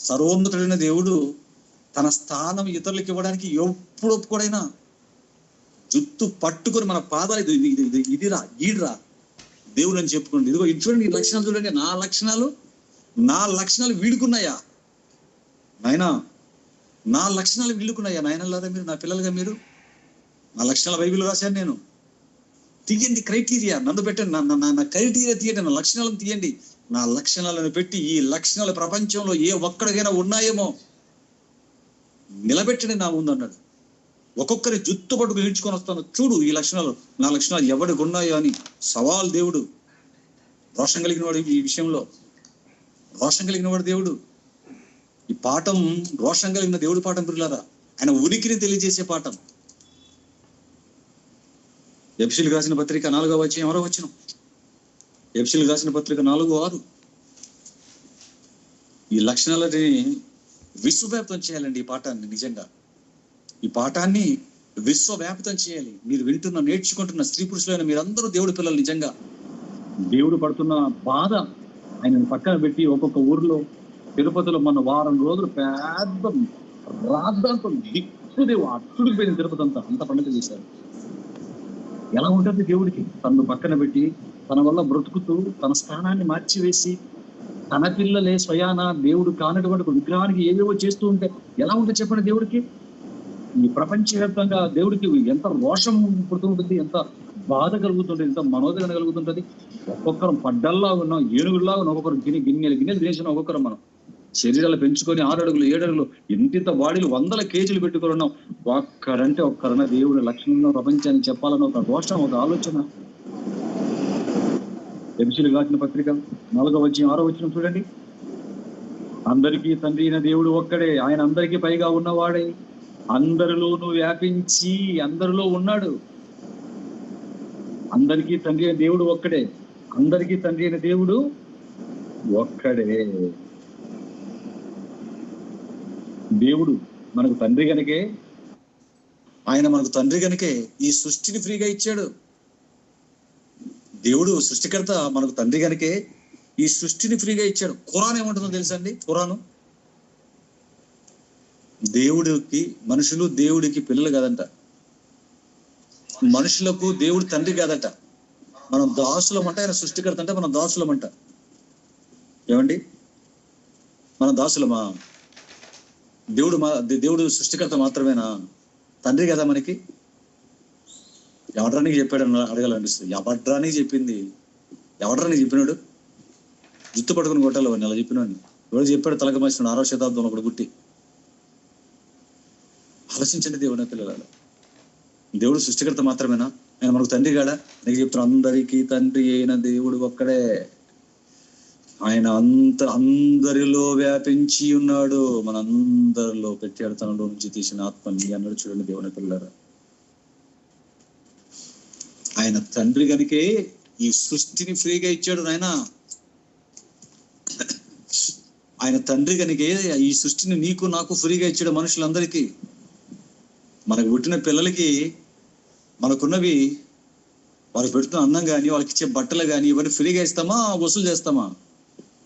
సర్వోన్నతుడైన దేవుడు తన స్థానం ఇతరులకు ఇవ్వడానికి ఎప్పుడు ఒప్పుకోడైనా జుట్టు పట్టుకొని మన పాదాలు ఇదిరా ఈడ్రా దేవుడు అని చెప్పుకోండి. ఇదిగో ఇది చూడండి, ఈ లక్షణాలు చూడండి. నా లక్షణాలు వీడుకున్నాయా నాయనా? నా లక్షణాలు వీడుకున్నాయా నాయనలారా? మీరు నా పిల్లలుగా మీరు నా లక్షణాల బైబిల్ రాశాను నేను. తీయండి క్రైటీరియా, నన్ను పెట్టండి, నా క్రైటీరియా తీయండి, నా లక్షణాలను తీయండి. నా లక్షణాలను పెట్టి ఈ లక్షణాలు ప్రపంచంలో ఏ ఒక్కడికైనా ఉన్నాయేమో నిలబెట్టండి నా ముందు అన్నాడు. ఒక్కొక్కరి జుత్తు పట్టుకు ఈడ్చుకొని వస్తాను, చూడు ఈ లక్షణాలు, నా లక్షణాలు ఎవరికి ఉన్నాయో అని సవాల్. దేవుడు రోషం కలిగిన వాడు, ఈ విషయంలో రోషం కలిగిన వాడు దేవుడు. ఈ పాఠం రోషం కలిగిన దేవుడి పాఠం పిల్లారా, ఆయన ఉనికిని తెలియజేసే పాఠం. ఎఫెసీయులకు రాసిన పత్రిక 4వ అధ్యాయం 6వ వచనం. ఎఫెసీయులకు రాసిన పత్రిక 4:6. ఈ లక్షణాలని విశ్వవ్యాప్తం చేయాలండి. ఈ పాఠాన్ని నిజంగా ఈ పాఠాన్ని విశ్వవ్యాప్తం చేయాలి. మీరు వింటున్న, నేర్చుకుంటున్న స్త్రీ పురుషులైన మీరందరూ దేవుడి పిల్లలు. నిజంగా దేవుడు పడుతున్న బాధ ఆయనను పక్కన పెట్టి ఒక్కొక్క ఊర్లో, తిరుపతిలో మన వారం రోజులు పెద్ద రాద్దాంతం దిక్కుదేవు అట్టుడిపోయిన తిరుపతి అంత పండుగ చేశారు. ఎలా ఉంటుంది దేవుడికి? తనను పక్కన పెట్టి తన వల్ల బ్రతుకుతూ తన స్థానాన్ని మార్చివేసి తన పిల్లలే స్వయాన దేవుడు కానటువంటి విగ్రహానికి ఏవేవో చేస్తూ ఉంటే ఎలా ఉంటుంది చెప్పండి దేవుడికి? ఈ ప్రపంచవ్యాప్తంగా దేవుడికి ఎంత రోషం పుడుతూ ఉంటుంది, ఎంత బాధ కలుగుతుంటుంది, ఎంత మనోదరణ కలుగుతుంటది. ఒక్కొక్కరం పడ్డల్లా ఉన్నాం, ఏనుగుల్లాగా ఒక్కొక్కరు గిన్నెలు తినేసిన ఒక్కొక్కరు మనం శరీరాలు పెంచుకొని 6 అడుగులు 7 అడుగులు ఇంత బాడీలు 100 కేజీలు పెట్టుకొని ఉన్నాం. ఒక్కరన్న దేవుడి లక్షణంలో ప్రపంచాన్ని చెప్పాలని ఒక రోషం, ఒక ఆలోచన. ఎఫెసీయులకు రాసిన పత్రిక 4వ అధ్యాయం 6వ వచనం చూడండి. అందరికీ తండ్రి అయిన దేవుడు ఒక్కడే, ఆయన అందరికీ పైగా ఉన్నవాడే, అందరిలోనూ వ్యాపించి అందరిలో ఉన్నాడు. అందరికీ తండ్రి అయిన దేవుడు ఒక్కడే, అందరికీ తండ్రి అయిన దేవుడు ఒక్కడే. దేవుడు మనకు తండ్రి గనుకే, ఆయన మనకు తండ్రి గనుకే ఈ సృష్టిని ఫ్రీగా ఇచ్చాడు. దేవుడు సృష్టికర్త మనకు తండ్రి గనుకే ఈ సృష్టిని ఫ్రీగా ఇచ్చాడు. ఖురాన్ ఏమంటుందో తెలుసా అండి? ఖురాను దేవుడికి, మనుషులు దేవుడికి పిల్లలు కాదంట. మనుషులకు దేవుడు తండ్రి కాదట. మనం దాసులమంట, ఆయన సృష్టికర్త అంటే మనం దాసులమంట. ఏమండి, మన దాసులమా? దేవుడు సృష్టికర్త మాత్రమేనా? తండ్రి కదా మనకి? ఎవడ్రానికి చెప్పాడు అడగాలనిపిస్తుంది. ఎవడ్రానికి చెప్పింది? ఎవడ్రానికి చెప్పినాడు? జుత్తు పట్టుకుని కొట్టాలి వాడిని, అలా చెప్పినాడు. ఎవరు చెప్పాడు? తలకమాసిన 6వ శతాబ్దంలో ఒకటి పుట్టి. ఆలోచించండి దేవుడు పిల్లలు. దేవుడు సృష్టికర్త మాత్రమేనా? ఆయన మనకు తండ్రి కాడా? నీకు చెప్తున్నా, అందరికీ తండ్రి అయిన దేవుడు ఒక్కడే. ఆయన అందరిలో వ్యాపించి ఉన్నాడు. మన అందరిలో పెట్టాడు తనలో నుంచి తీసిన ఆత్మని అన్నాడు. చూడండి దేవుని పిల్లరా, ఆయన తండ్రి గనుకే ఈ సృష్టిని ఫ్రీగా ఇచ్చాడు. ఆయన తండ్రి గనుకే ఈ సృష్టిని నీకు నాకు ఫ్రీగా ఇచ్చాడు. మనుషులందరికీ, మనకు పుట్టిన పిల్లలకి మనకున్నవి, వాళ్ళకి పెడుతున్న అన్నం కానీ, వాళ్ళకి ఇచ్చే బట్టలు కానీ, ఇవన్నీ ఫ్రీగా ఇస్తామా, వసూలు చేస్తామా?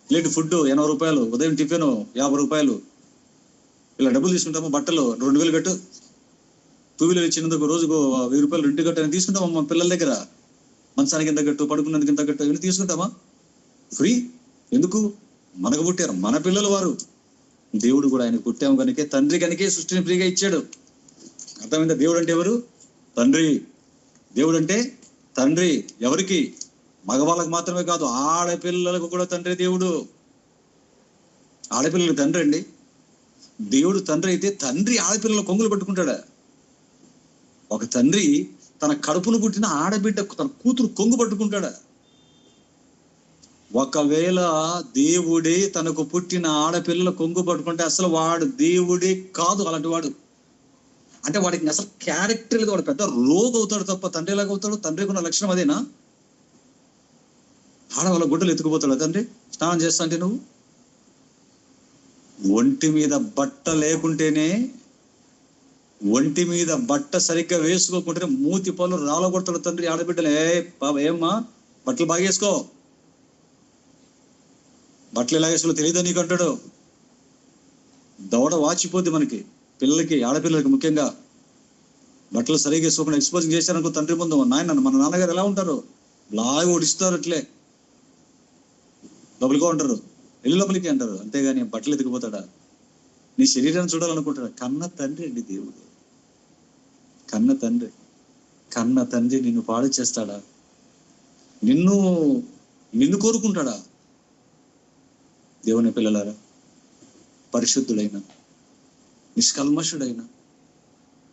ప్లేట్ ఫుడ్ 80 రూపాయలు, ఉదయం టిఫిన్ 50 రూపాయలు, ఇలా డబ్బులు తీసుకుంటామా? బట్టలు 2000 కట్టు, 2 వీలర్ ఇచ్చినందుకు రోజుకు 1000 రూపాయలు రెంట్ కట్టు అని తీసుకుంటామా మన పిల్లల దగ్గర? మంచానికి ఎంత గట్టు, పడుకున్నందుకు ఎంత గట్టు, ఇవన్నీ తీసుకుంటామా? ఫ్రీ. ఎందుకు? మనకు పుట్టారు, మన పిల్లలు వారు. దేవుడు కూడా ఆయన పుట్టాము కనుకే, తండ్రి కనుకే సృష్టిని ఫ్రీగా ఇచ్చాడు. అర్థమైందా? దేవుడు అంటే ఎవరు? తండ్రి. దేవుడు అంటే తండ్రి. ఎవరికి? మగవాళ్ళకు మాత్రమే కాదు, ఆడపిల్లలకు కూడా తండ్రి దేవుడు. ఆడపిల్లలకు తండ్రి అండి. దేవుడు తండ్రి అయితే తండ్రి ఆడపిల్లల కొంగులు పట్టుకుంటాడా? ఒక తండ్రి తన కడుపును పుట్టిన ఆడబిడ్డ తన కూతురు కొంగు పట్టుకుంటాడా? ఒకవేళ దేవుడే తనకు పుట్టిన ఆడపిల్లల కొంగు పట్టుకుంటే అసలు వాడు దేవుడే కాదు, అలాంటి వాడు. అంటే వాడికి అసలు క్యారెక్టర్, వాడు పెద్ద రోగ్ అవుతాడు తప్ప తండ్రి ఎలాగ అవుతాడు? తండ్రికి ఉన్న లక్షణం అదేనా? ఆడవాళ్ళ గుడ్డలు ఎత్తుకుపోతాడు తండ్రి. స్నానం చేస్తా అంటే నువ్వు ఒంటి మీద బట్ట లేకుంటేనే, ఒంటి మీద బట్ట సరిగ్గా వేసుకోకుంటేనే మూతి పళ్ళు రాలగొడతాడు తండ్రి ఆడబిడ్డలు. ఏమ్మా బట్టలు బాగా వేసుకో, బట్టలు ఎలా వేసుకో తెలియదా నీకు అంటాడు. దవడ వాచిపోద్ది మనకి, పిల్లలకి, ఆడపిల్లలకి ముఖ్యంగా. బట్టలు సరిగ్గా వేసుకోకుండా ఎక్స్పోజింగ్ చేశారనుకో తండ్రి ముందు, మన నాన్నగారు ఎలా ఉంటారు? లాగా ఓడిస్తారు, అట్లే లోపలిగా ఉంటారు, వెళ్ళి లోపలికి అంటారు. అంతేగాని బట్టలు ఎత్తుకుపోతాడా? నీ శరీరాన్ని చూడాలనుకుంటాడా? కన్న తండ్రి అండి దేవుడు. కన్న తండ్రి. కన్న తండ్రి నిన్ను పాడు చేస్తాడా? నిన్ను కోరుకుంటాడా? దేవుని పిల్లలారా, పరిశుద్ధుడైన, నిష్కల్మషుడైన,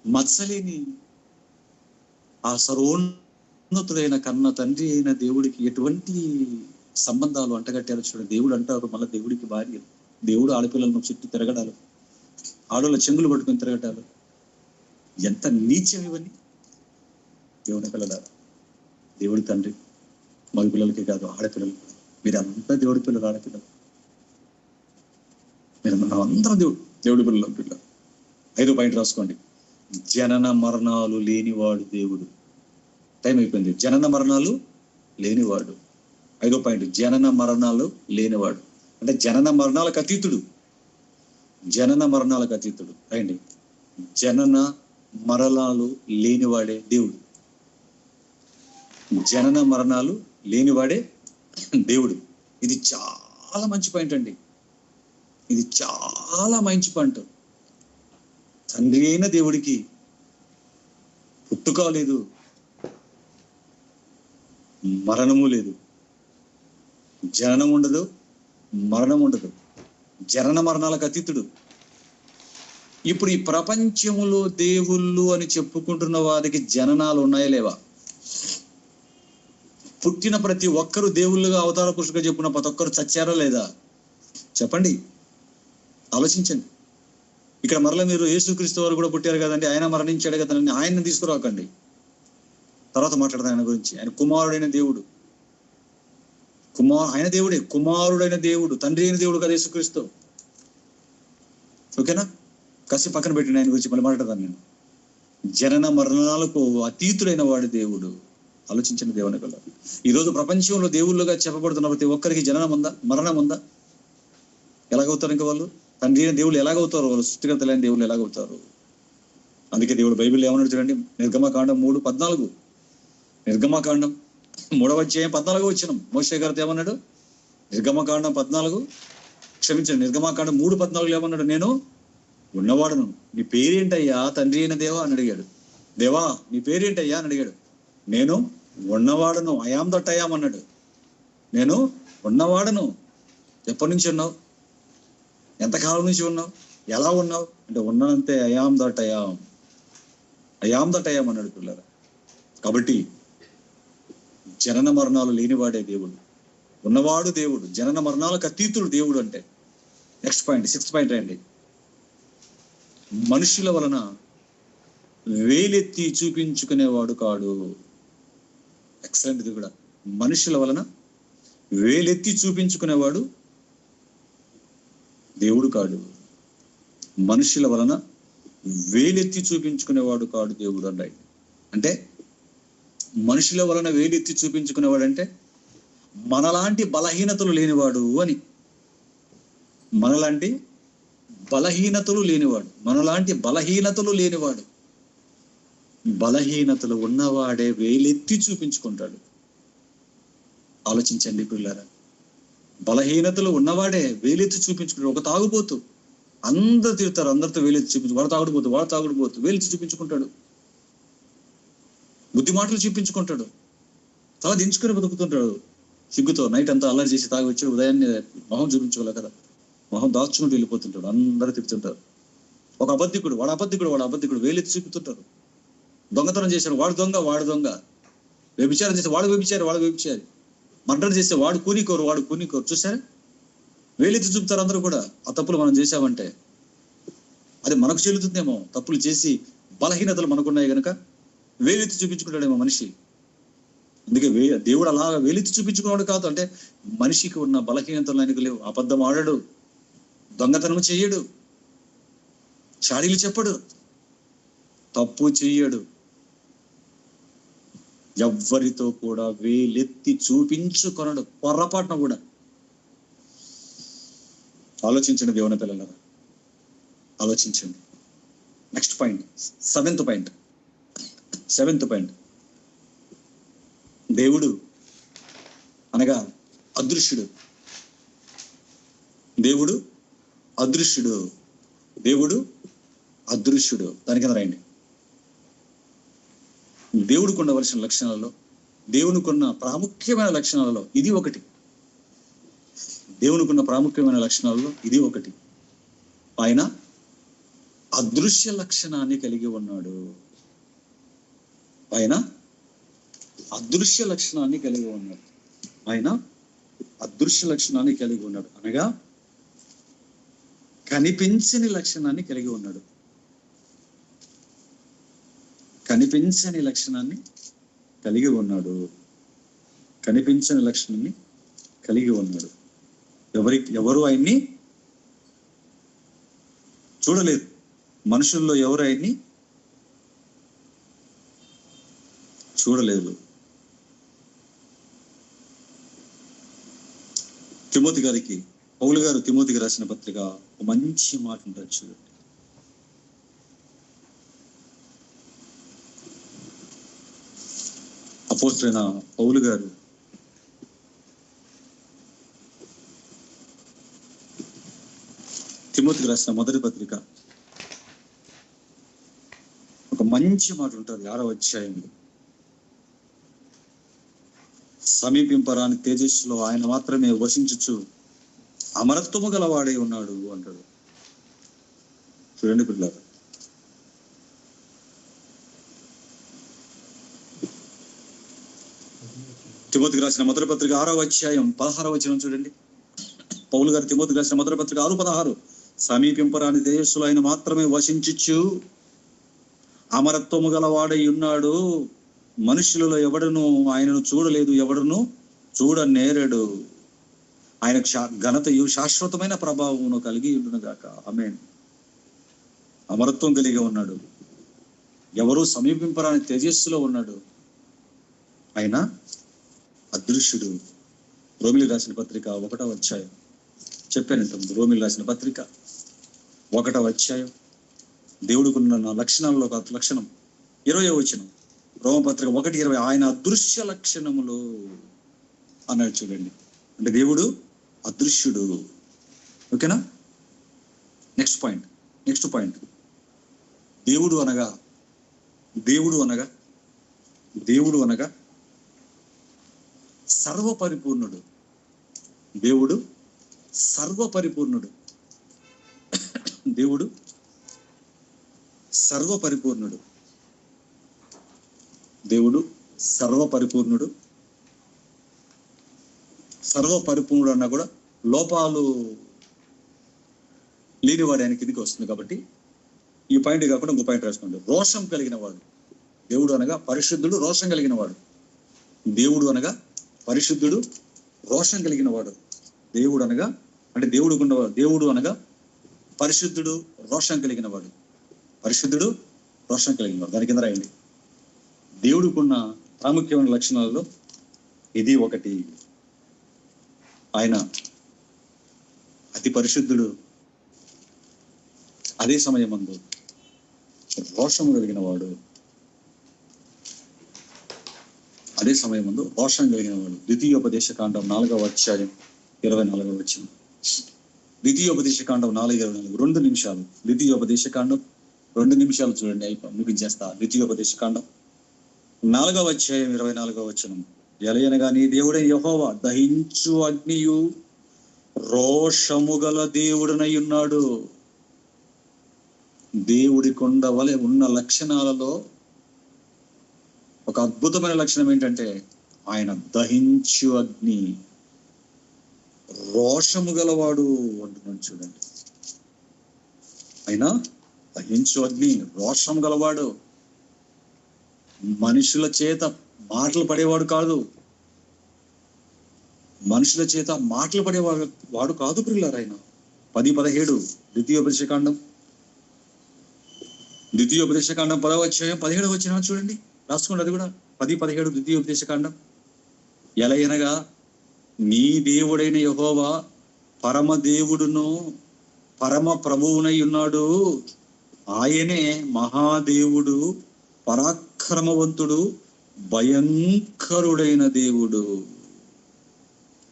మత్సలేని ఆ సర్వోన్నతుడైన కన్న తండ్రి అయిన దేవుడికి ఎటువంటి సంబంధాలు అంటగట్టారు చూడండి. దేవుడు అంటారు మళ్ళీ దేవుడికి భార్య. దేవుడు ఆడపిల్లలను చుట్టూ తిరగడాలు, ఆడోళ్ళ చెంగులు పట్టుకొని తిరగటాలు, ఎంత నీచం ఇవన్నీ. దేవుని పిల్లలారా, దేవుడి తండ్రి మగ పిల్లలకి కాదు, ఆడపిల్లలు. మీరు అంతా దేవుడి పిల్లలు, ఆడపిల్లలు. మీరు అందరం దేవుడి పిల్లలు. 5వ పాయింట్ రాసుకోండి. జనన మరణాలు లేనివాడు దేవుడు. టైం అయిపోయింది. జనన మరణాలు లేనివాడు. 5వ పాయింట్, జనన మరణాలు లేనివాడు. అంటే జనన మరణాలకు అతీతుడు. జనన మరణాలకు అతీతుడు. రండి, జనన మరణాలు లేనివాడే దేవుడు. జనన మరణాలు లేనివాడే దేవుడు. ఇది చాలా మంచి పాయింట్ అండి. ఇది చాలా మంచి పాయింట్. తండ్రి అయిన దేవుడికి పుట్టుక లేదు, మరణము లేదు, జననం ఉండదు, మరణం ఉండదు. జనన మరణాలకు అతీతుడు. ఇప్పుడు ఈ ప్రపంచములో దేవుళ్ళు అని చెప్పుకుంటున్న వారికి జననాలు ఉన్నాయా లేవా? పుట్టిన ప్రతి ఒక్కరు దేవుళ్ళుగా అవతార పురుషుగా చెప్పుకున్న ప్రతి ఒక్కరు చచ్చారా లేదా? చెప్పండి, ఆలోచించండి. ఇక్కడ మరలా మీరు యేసుక్రీస్తు వారు కూడా పుట్టారు కదండి, ఆయన మరణించాడు కదండి, ఆయన్ని తీసుకురాకండి. తర్వాత మాట్లాడతాను ఆయన గురించి. ఆయన కుమారుడైన దేవుడు. ఆయన దేవుడే, కుమారుడైన దేవుడు, తండ్రి అయిన దేవుడు కదా యేసుక్రీస్తు. ఓకేనా? కాసి పక్కన పెట్టిన ఆయన గురించి మళ్ళీ మాట్లాడతాను నేను. జనన మరణాలకు అతీతుడైన వాడు దేవుడు. ఆలోచించిన దేవుని వల్ల ఈరోజు ప్రపంచంలో దేవుళ్ళుగా చెప్పబడుతున్న ప్రతి ఒక్కరికి జననం ఉందా, మరణం ఉందా? ఎలాగవుతారు ఇంకా వాళ్ళు? తండ్రి అయిన దేవుళ్ళు ఎలాగవుతారు? వాళ్ళు సృష్టికర్తలైన దేవుళ్ళు ఎలాగవుతారు? అందుకే దేవుడు బైబిల్ ఏమన్నాడు చూడండి, నిర్గమకాండం 3:14. నిర్గమకాండం 3వ అధ్యాయం 14వ వచనం. మోషే గారితో ఏమన్నాడు? నిర్గమకాండం 3:14 ఏమన్నాడు? నేను ఉన్నవాడును, నీ పేరేంటయ్యా తండ్రి అయిన దేవా అని అడిగాడు. దేవా నీ పేరేంటయ్యా అని అడిగాడు. నేను ఉన్నవాడును, ఐయామ్ దట్ ఐయామ్ అన్నాడు. నేను ఉన్నవాడును. ఎప్పటి నుంచి ఉన్నావు? ఎంతకాలం నుంచి ఉన్నావు? ఎలా ఉన్నావు అంటే ఉన్నానంతే, ఐయామ్ దట్ ఐయామ్ అన్నాడు పిల్లరా. కాబట్టి జనన మరణాలు లేనివాడే దేవుడు, ఉన్నవాడు దేవుడు, జనన మరణాలకు అతీతుడు దేవుడు. అంటే నెక్స్ట్ పాయింట్, 6th పాయింట్ రండి. మనుషుల వలన వేలెత్తి చూపించుకునేవాడు కాడు. ఎక్సలెంట్. ఇది కూడా మనుషుల వలన వేలెత్తి చూపించుకునేవాడు దేవుడు కాడు. మనుషుల వలన వేలెత్తి చూపించుకునేవాడు కాడు దేవుడు అన్నాడు. అంటే మనుషుల వలన వేలెత్తి చూపించుకునేవాడు అంటే మనలాంటి బలహీనతలు లేనివాడు అని. మనలాంటి బలహీనతలు లేనివాడు. బలహీనతలు ఉన్నవాడే వేలెత్తి చూపించుకుంటాడు. ఆలోచించండి పిల్లరా. బలహీనతలు ఉన్నవాడే వేలెత్తి చూపించుకుంటాడు. ఒక తాగుబోతు, అందరు తిడతారు, అందరితో వేలెత్తి చూపించు, వాడు తాగుడుపోతు వేలెత్తి చూపించుకుంటాడు, బుద్ధి మాటలు చూపించుకుంటాడు, తల దించుకొని బతుకుతుంటాడు సిగ్గుతో. నైట్ అంతా అల్లరి చేసి తాగి వచ్చి ఉదయాన్నే మొహం చూపించుకోలే కదా, మొహం దాచుకుంటూ వెళ్ళిపోతుంటాడు, అందరూ తిడుతుంటారు. ఒక అబద్ధికుడు వేలెత్తి చూపుతుంటారు. దొంగతనం చేశాడు, వాడు దొంగ. వ్యభిచారం చేస్తే వాడు వ్యభిచారి. మర్డర్ చేస్తే వాడు కూనికోరు. చూసారా, వేలెత్తి చూపుతారు అందరూ కూడా. ఆ తప్పులు మనం చేశామంటే అది మనకు చెల్లుతుందేమో. తప్పులు చేసి బలహీనతలు మనకున్నాయి కనుక వేలెత్తి చూపించుకుంటాడేమో మనిషి. అందుకే దేవుడు అలా వేలెత్తి చూపించుకున్నాడు కాదు, అంటే మనిషికి ఉన్న బలహీనతలు ఆయనకు లేవు. అబద్ధం ఆడడు, దొంగతనం చెయ్యడు, చాడీలు చెప్పడు, తప్పు చెయ్యడు, ఎవ్వరితో కూడా వేలెత్తి చూపించుకొనడు, పొర్రపాటున కూడా. ఆలోచించండి దేవుని పిల్లలారా, ఆలోచించండి. Next point, seventh point. దేవుడు అనగా అదృశ్యుడు. దేవుడు అదృశ్యుడు. దాని కింద రాయండి. దేవుడికి ఉండవలసిన లక్షణాలలో, దేవునికున్న ప్రాముఖ్యమైన లక్షణాలలో ఇది ఒకటి. దేవునికున్న ప్రాముఖ్యమైన లక్షణాలలో ఇది ఒకటి. ఆయన అదృశ్య లక్షణాన్ని కలిగి ఉన్నాడు. అనగా కనిపించని లక్షణాన్ని కలిగి ఉన్నాడు. కనిపించని లక్షణాన్ని కలిగి ఉన్నాడు. ఎవరు ఆయన్ని చూడలేదు. మనుషుల్లో ఎవరు ఆయన్ని చూడలేదు. పౌలు గారు తిమోతికి రాసిన పత్రిక ఒక మంచి మాట ఉంటుంది చూడండి. అపోస్తలుడైన పౌలు గారు తిమోతికి రాసిన మొదటి పత్రిక ఒక మంచి మాట ఉంటుంది 6వ అధ్యాయంలో. సమీపింపరాని తేజస్సులో ఆయన మాత్రమే వసించుచు అమరత్వము గలవాడై ఉన్నాడు అంటాడు. చూడండి పిల్లలు, తిమోతికి రాసిన మొదటి పత్రిక 6వ అధ్యాయం 16వ వచనం చూడండి. పౌలు గారు తిమోతికి రాసిన మొదటి పత్రిక 6:16, సమీపింపరాని తేజస్సులో ఆయన మాత్రమే వసించుచు అమరత్వము గలవాడై ఉన్నాడు. మనుషులలో ఎవడును ఆయనను చూడలేదు, ఎవడును చూడనేరడు. ఆయన ఘనతయు శాశ్వతమైన ప్రభావమును కలిగి ఉండును గాక. ఆమేన్. అమరత్వం కలిగి ఉన్నాడు. ఎవరు సమీపింపరాని తేజస్సులో ఉన్నాడు. ఆయన అదృశ్యుడు. రోమిలి రాసిన పత్రిక 1వ అధ్యాయం చెప్పాను ఇంతకుముందు. రోమిలి రాసిన పత్రిక 1వ అధ్యాయం దేవుడికి ఉన్న లక్షణాలలో ఒక లక్షణం 20వ వచనం. రోమపత్రిక 1:20 ఆయన అదృశ్య లక్షణములు అన్నాడు చూడండి. అంటే దేవుడు అదృశ్యుడు. ఓకేనా? నెక్స్ట్ పాయింట్ దేవుడు అనగా సర్వపరిపూర్ణుడు. దేవుడు సర్వపరిపూర్ణుడు. సర్వపరిపూర్ణుడు అన్నా కూడా లోపాలు లేనివాడు ఆయన కిందికి వస్తుంది. కాబట్టి ఈ పాయింట్ కాకుండా ఇంకో పాయింట్ రాసుకోండి. రోషం కలిగిన వాడు. దేవుడు అనగా పరిశుద్ధుడు, రోషం కలిగిన వాడు. దేవుడు అనగా పరిశుద్ధుడు, రోషం కలిగిన వాడు. దేవుడు అనగా పరిశుద్ధుడు, రోషం కలిగిన వాడు. దాని కింద రాయండి. దేవుడికున్న ప్రాముఖ్యమైన లక్షణాలలో ఇది ఒకటి. ఆయన అతి పరిశుద్ధుడు, అదే సమయమందు రోషము కలిగిన వాడు. అదే సమయం ముందు రోషం కలిగిన వాడు. ద్వితీయోపదేశ కాండం 4వ అధ్యాయం 24వ వచనం. ద్వితీయోపదేశ కాండం 4:24, 2 నిమిషాలు. ద్వితీయోపదేశ కాండం 2 నిమిషాలు చూడండి, ముగించేస్తా. ద్వితీయోపదేశ కాండం 4వ అధ్యాయం 24వ వచనం. ఎలయనగా నీ దేవుడే యెహోవా దహించు అగ్నియు రోషము గల దేవుడనై ఉన్నాడు. దేవుడి కొండ వలె ఉన్న లక్షణాలలో ఒక అద్భుతమైన లక్షణం ఏంటంటే ఆయన దహించు అగ్ని, రోషము గలవాడు అంటున్నాడు. చూడండి, ఆయన దహించు అగ్ని, రోషం గలవాడు. మనుషుల చేత మాటలు పడేవాడు కాదు, మనుషుల చేత మాటలు పడేవాడు కాదు ప్రియులారా. ఆయన 10-17 ద్వితీయోపదేశకాండం 10వ అధ్యాయం 17వ వచనం చూడండి, రాసుకోండి. అది కూడా 10-17 ద్వితీయోపదేశకాండం. ఎలయనగా నీ దేవుడైన యెహోవా పరమ దేవుడును పరమ ప్రభువునై ఉన్నాడు. ఆయనే మహాదేవుడు, పరాక్రమవంతుడు, భయంకరుడైన దేవుడు.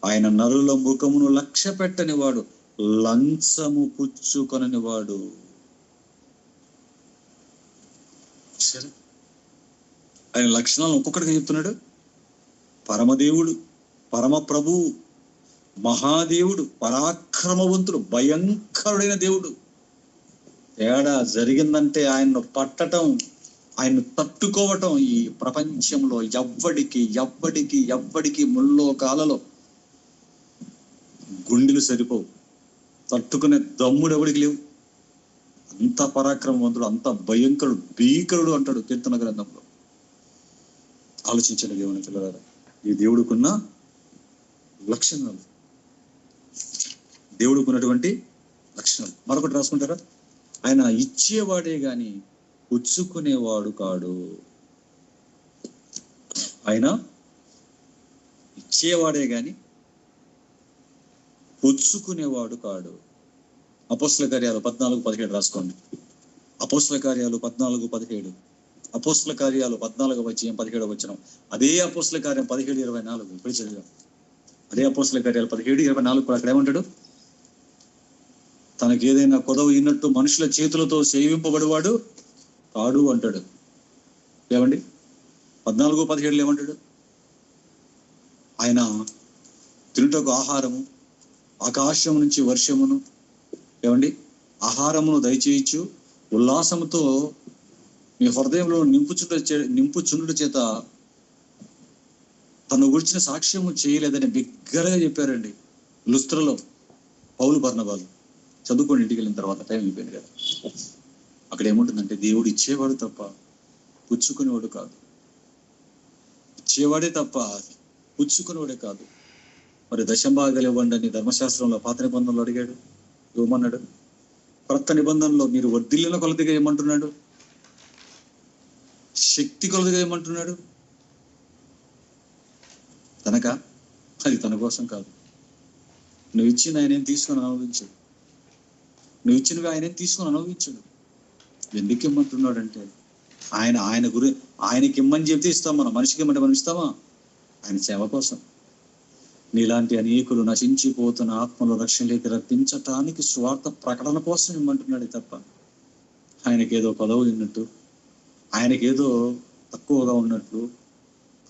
ఆయన నరుల ముఖమును లక్ష్య పెట్టని వాడు, లంచము పుచ్చుకొనని వాడు. సరే, ఆయన లక్షణాలను ఒక్కొక్కటిగా చెప్తున్నాడు. పరమదేవుడు, పరమ ప్రభువు, మహాదేవుడు, పరాక్రమవంతుడు, భయంకరుడైన దేవుడు. తేడా జరిగిందంటే ఆయన్ను పట్టటం, ఆయన్ను తట్టుకోవటం ఈ ప్రపంచంలో ఎవ్వడికి ముల్లోకాలలో గుండెలు సరిపోవు, తట్టుకునే దమ్ముడు ఎవడికి లేవు. అంత పరాక్రమవంతుడు, అంత భయంకరుడు, భీకరుడు అంటాడు కీర్తన గ్రంథంలో. ఆలోచించండి దేవుని పిల్లలారా, ఈ దేవుడికున్న లక్షణాలు, దేవుడికున్నటువంటి లక్షణాలు. మరొకటి రాసుకుంటారా? ఆయన ఇచ్చేవాడే గాని పుచ్చుకునేవాడు కాడు. ఆయన ఇచ్చేవాడే గాని పుచ్చుకునేవాడు కాడు. అపోస్తల కార్యాలు 14-17 రాసుకోండి. అపోస్తల కార్యాలు 14-17. అపోస్తల కార్యాలు 14వ అధ్యాయం 17వ వచనం. అదే అపోస్తల కార్యం 17-24 ఇప్పుడు చదివాం. అదే అపోస్తల కార్యాలు 17-24 అక్కడ ఏమంటాడు? తనకి ఏదైనా కొదవ ఇన్నట్టు మనుషుల చేతులతో సేవింపబడివాడు కాడు అంటాడు. ఏమండి 14-17 ఏమంటాడు? ఆయన తినుటకు ఆహారము, ఆకాశం నుంచి వర్షమును, ఏమండి ఆహారమును దయచేయచ్చు, ఉల్లాసముతో మీ హృదయంలో నింపుచుండుట చేత తను గురించిన సాక్ష్యము చేయలేదని బిగ్గరగా చెప్పారండి లుస్త్రలో పౌలు బర్నబాలు. చదువుకొని ఇంటికి వెళ్ళిన తర్వాత టైం అయిపోయింది కదా. అక్కడ ఏముంటుందంటే దేవుడు ఇచ్చేవాడు తప్ప పుచ్చుకునేవాడు కాదు. ఇచ్చేవాడే తప్ప పుచ్చుకునేవాడే కాదు. మరి దశంభాగాలు ఇవ్వండి అని ధర్మశాస్త్రంలో పాత నిబంధనలు అడిగాడు, ఇవ్వమన్నాడు. క్రొత్త నిబంధనలో మీరు వర్ధిల్లిన కొలదిగా ఏమంటున్నాడు? శక్తి కొలదిగా ఏమంటున్నాడు? తనక అది తన కోసం కాదు. నువ్వు ఇచ్చిన ఆయనేం తీసుకొని అనుభవించడు, నువ్వు ఇచ్చినవి ఆయనేం తీసుకొని అనుభవించడు. ఎందుకు ఇమ్మంటున్నాడు అంటే ఆయనకి ఇమ్మని చెప్తే ఇస్తాం. మనం మనిషికి ఇమ్మంటే మనం ఇస్తామా? ఆయన సేవ కోసం. నీలాంటి అనేకులు నశించిపోతున్న ఆత్మలు రక్షణలోకి రప్పించటానికి స్వార్థ ప్రకటన కోసం ఇమ్మంటున్నాడు తప్ప ఆయనకేదో పదవి ఉన్నట్టు, ఆయనకేదో తక్కువగా ఉన్నట్లు,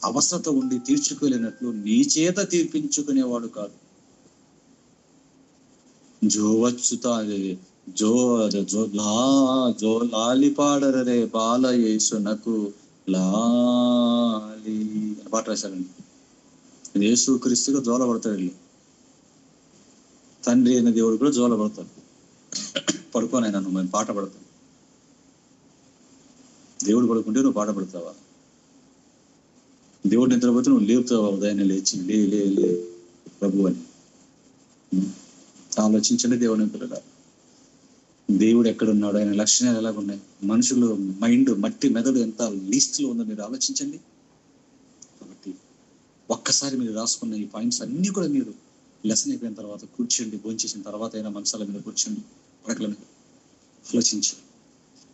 అవసరత ఉండి తీర్చుకోలేనట్లు నీ చేత తీర్పించుకునేవాడు కాదు. జో లాలి పాడరే బాల యేసునకు లాలి అని పాట రాశారండి. యేసు క్రీస్తుగా జోల పడతాడు, తండ్రి అయిన దేవుడు కూడా జోల పడతాడు. పడుకోనైనా నువ్వు మేము పాట పడతావు. దేవుడు పడుకుంటే నువ్వు పాట పడతావా? దేవుడు నిద్రపోతే నువ్వు లేపుతావా? ఉదయాన్నే లేచి లే లే లే ప్రభు అని ఆలోచించండి. దేవుని పిల్లలు, దేవుడు ఎక్కడున్నాడు, ఆయన లక్షణాలు ఎలాగున్నాయి, మనుషులు మైండ్ మట్టి మెదడు ఎంత లీస్ట్లో ఉందో మీరు ఆలోచించండి. కాబట్టి ఒక్కసారి మీరు రాసుకున్న ఈ పాయింట్స్ అన్ని కూడా మీరు లెసన్ అయిపోయిన తర్వాత కూర్చోండి, భోంచేసిన తర్వాత అయినా మనసాల మీద కూర్చోండి, పడకల మీద ఆలోచించండి.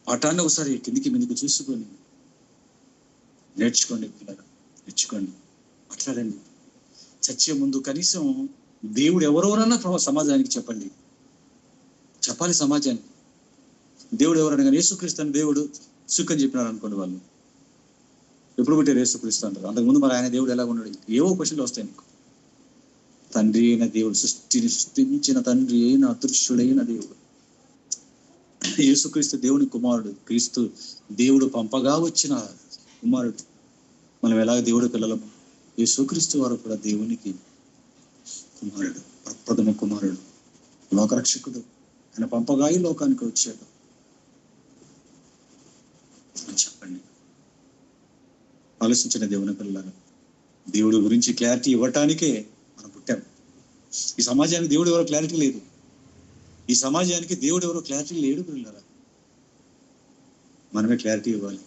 పాఠాన్ని ఒకసారి కిందికి మీదకి చూసుకొని నేర్చుకోండి పిల్లలు. మెచ్చుకోండి, మాట్లాడండి. చచ్చే ముందు కనీసం దేవుడు ఎవరెవరన్నా సమాజానికి చెప్పండి, చెప్పాలి సమాజానికి. దేవుడు ఎవరన్నా కానీ యేసుక్రీస్తు దేవుడు సుఖం చెప్పినారు అనుకోండి, వాళ్ళు ఎప్పుడు పుట్టారు యేసుక్రీస్తు అంటారు. అంతకుముందు మరి ఆయన దేవుడు ఎలా ఉన్నాడు? ఏవో క్వశ్చన్లు వస్తాయి నీకు. తండ్రి అయిన దేవుడు, సృష్టిని సృష్టించిన తండ్రి అయిన అదృశ్యుడైన దేవుడు యేసుక్రీస్తు దేవుని కుమారుడు. క్రీస్తు దేవుడు పంపగా వచ్చిన కుమారుడు. మనం ఎలాగ దేవుడి పిల్లలము, యేసుక్రీస్తు వారు కూడా దేవునికి కుమారుడు, ప్రథమ కుమారుడు, లోకరక్షకుడు. ఆయన పంపగా ఈ లోకానికి వచ్చాడు. చెప్పండి, ఆలోచించిన దేవుని పిల్లలు. దేవుడి గురించి క్లారిటీ ఇవ్వటానికే మనం పుట్టాం. ఈ సమాజానికి దేవుడు ఎవరో క్లారిటీ లేదు. ఈ సమాజానికి దేవుడు ఎవరో క్లారిటీ లేడు పిల్లల. మనమే క్లారిటీ ఇవ్వాలి.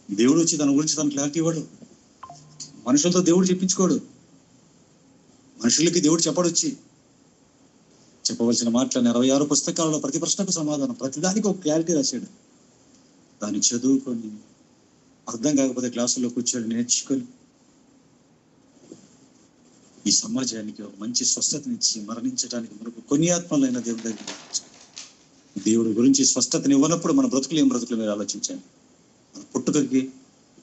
దేవుడు వచ్చి తన గురించి తను క్లారిటీ ఇవ్వడు. మనుషులతో దేవుడు చెప్పించుకోడు. మనుషులకి దేవుడు చెప్పడు. వచ్చి చెప్పవలసిన మాటలను 66 పుస్తకాలలో ప్రతి ప్రశ్నకు సమాధానం, ప్రతిదానికి ఒక క్లారిటీ రాశాడు. దాన్ని చదువుకొని, అర్థం కాకపోతే క్లాసుల్లో కూర్చొని నేర్చుకొని ఈ సమాజానికి ఒక మంచి స్వస్థతనిచ్చి మరణించడానికి మనకు కొన్ని ఆత్మలైన దేవుడి దగ్గర దేవుడి గురించి స్వస్థతని ఇవ్వనప్పుడు మన బ్రతుకులు ఏం బ్రతుకులు మీరు ఆలోచించండి. మన పుట్టుకకి,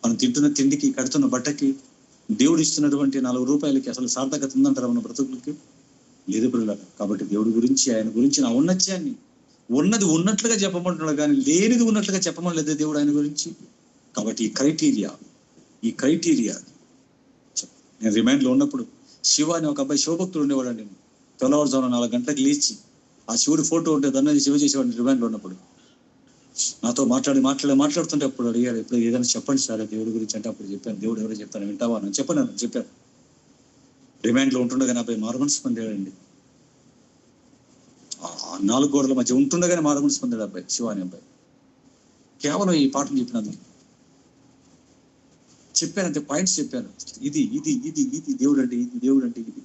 మనం తింటున్న తిండికి, కడుతున్న బట్టకి, దేవుడు ఇస్తున్నటువంటి 4 రూపాయలకి అసలు సార్థకత ఉందంటారా మన బ్రతుకులకి? లేదు పిల్లలు. కాబట్టి దేవుడి గురించి, ఆయన గురించి నా ఔన్నత్యాన్ని ఉన్నది ఉన్నట్లుగా చెప్పమంటున్నాడు, కానీ లేనిది ఉన్నట్లుగా చెప్పమని లేదు దేవుడు ఆయన గురించి. కాబట్టి ఈ క్రైటీరియా నేను రిమైండ్లో ఉన్నప్పుడు, శివ అని ఒక అబ్బాయి శివభక్తుడు ఉండేవాడండి. తెల్లవారుజామున 4 గంటలకు లేచి ఆ శివుడి ఫోటో ఉంటే దాన్ని శివ చేసేవాడిని రిమైండ్లో ఉన్నప్పుడు. నాతో మాట్లాడుతుంటే అప్పుడు అడిగాడు, ఎప్పుడు ఏదైనా చెప్పండి సార్ దేవుడి గురించి అంటే అప్పుడు చెప్పాను. దేవుడు ఎవరో చెప్తాను, వింటావా అని చెప్పాను. రిమైండ్లో ఉంటుండగానే అబ్బాయి మారుమనసు పొందాడండి. 4 గోడల మధ్య ఉంటుండగానే మారుమనసు పొందాడు అబ్బాయి, శివ అనే అబ్బాయి. కేవలం ఈ పాటలు చెప్పినందుకు చెప్పానంతే, పాయింట్స్ చెప్పాను. ఇది దేవుడు అంటే ఇది.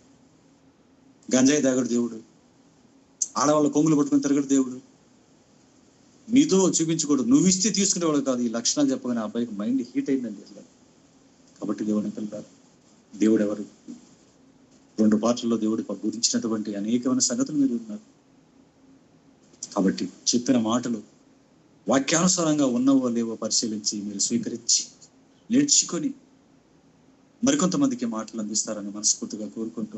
గంజాయి తాగడు దేవుడు, ఆడవాళ్ళ కొంగులు పట్టుకుని తిరగడు దేవుడు, నీతో చూపించుకోడు, నువ్వు ఇస్తే తీసుకునేవాడు కాదు. ఈ లక్షణాలు చెప్పగానే ఆ అబ్బాయికి మైండ్ హీట్ అయిందండి అసలు. కాబట్టి దేవుడిని పిలుస్తారు. దేవుడు ఎవరు? 2 పాటల్లో దేవుడి గురించినటువంటి అనేకమైన సంగతులు మీరు ఉన్నారు. కాబట్టి చెప్పిన మాటలు వాక్యానుసారంగా ఉన్నవో లేవో పరిశీలించి మీరు స్వీకరించి నేర్చుకొని మరికొంతమందికి మాటలు అందిస్తారని మనస్ఫూర్తిగా కోరుకుంటూ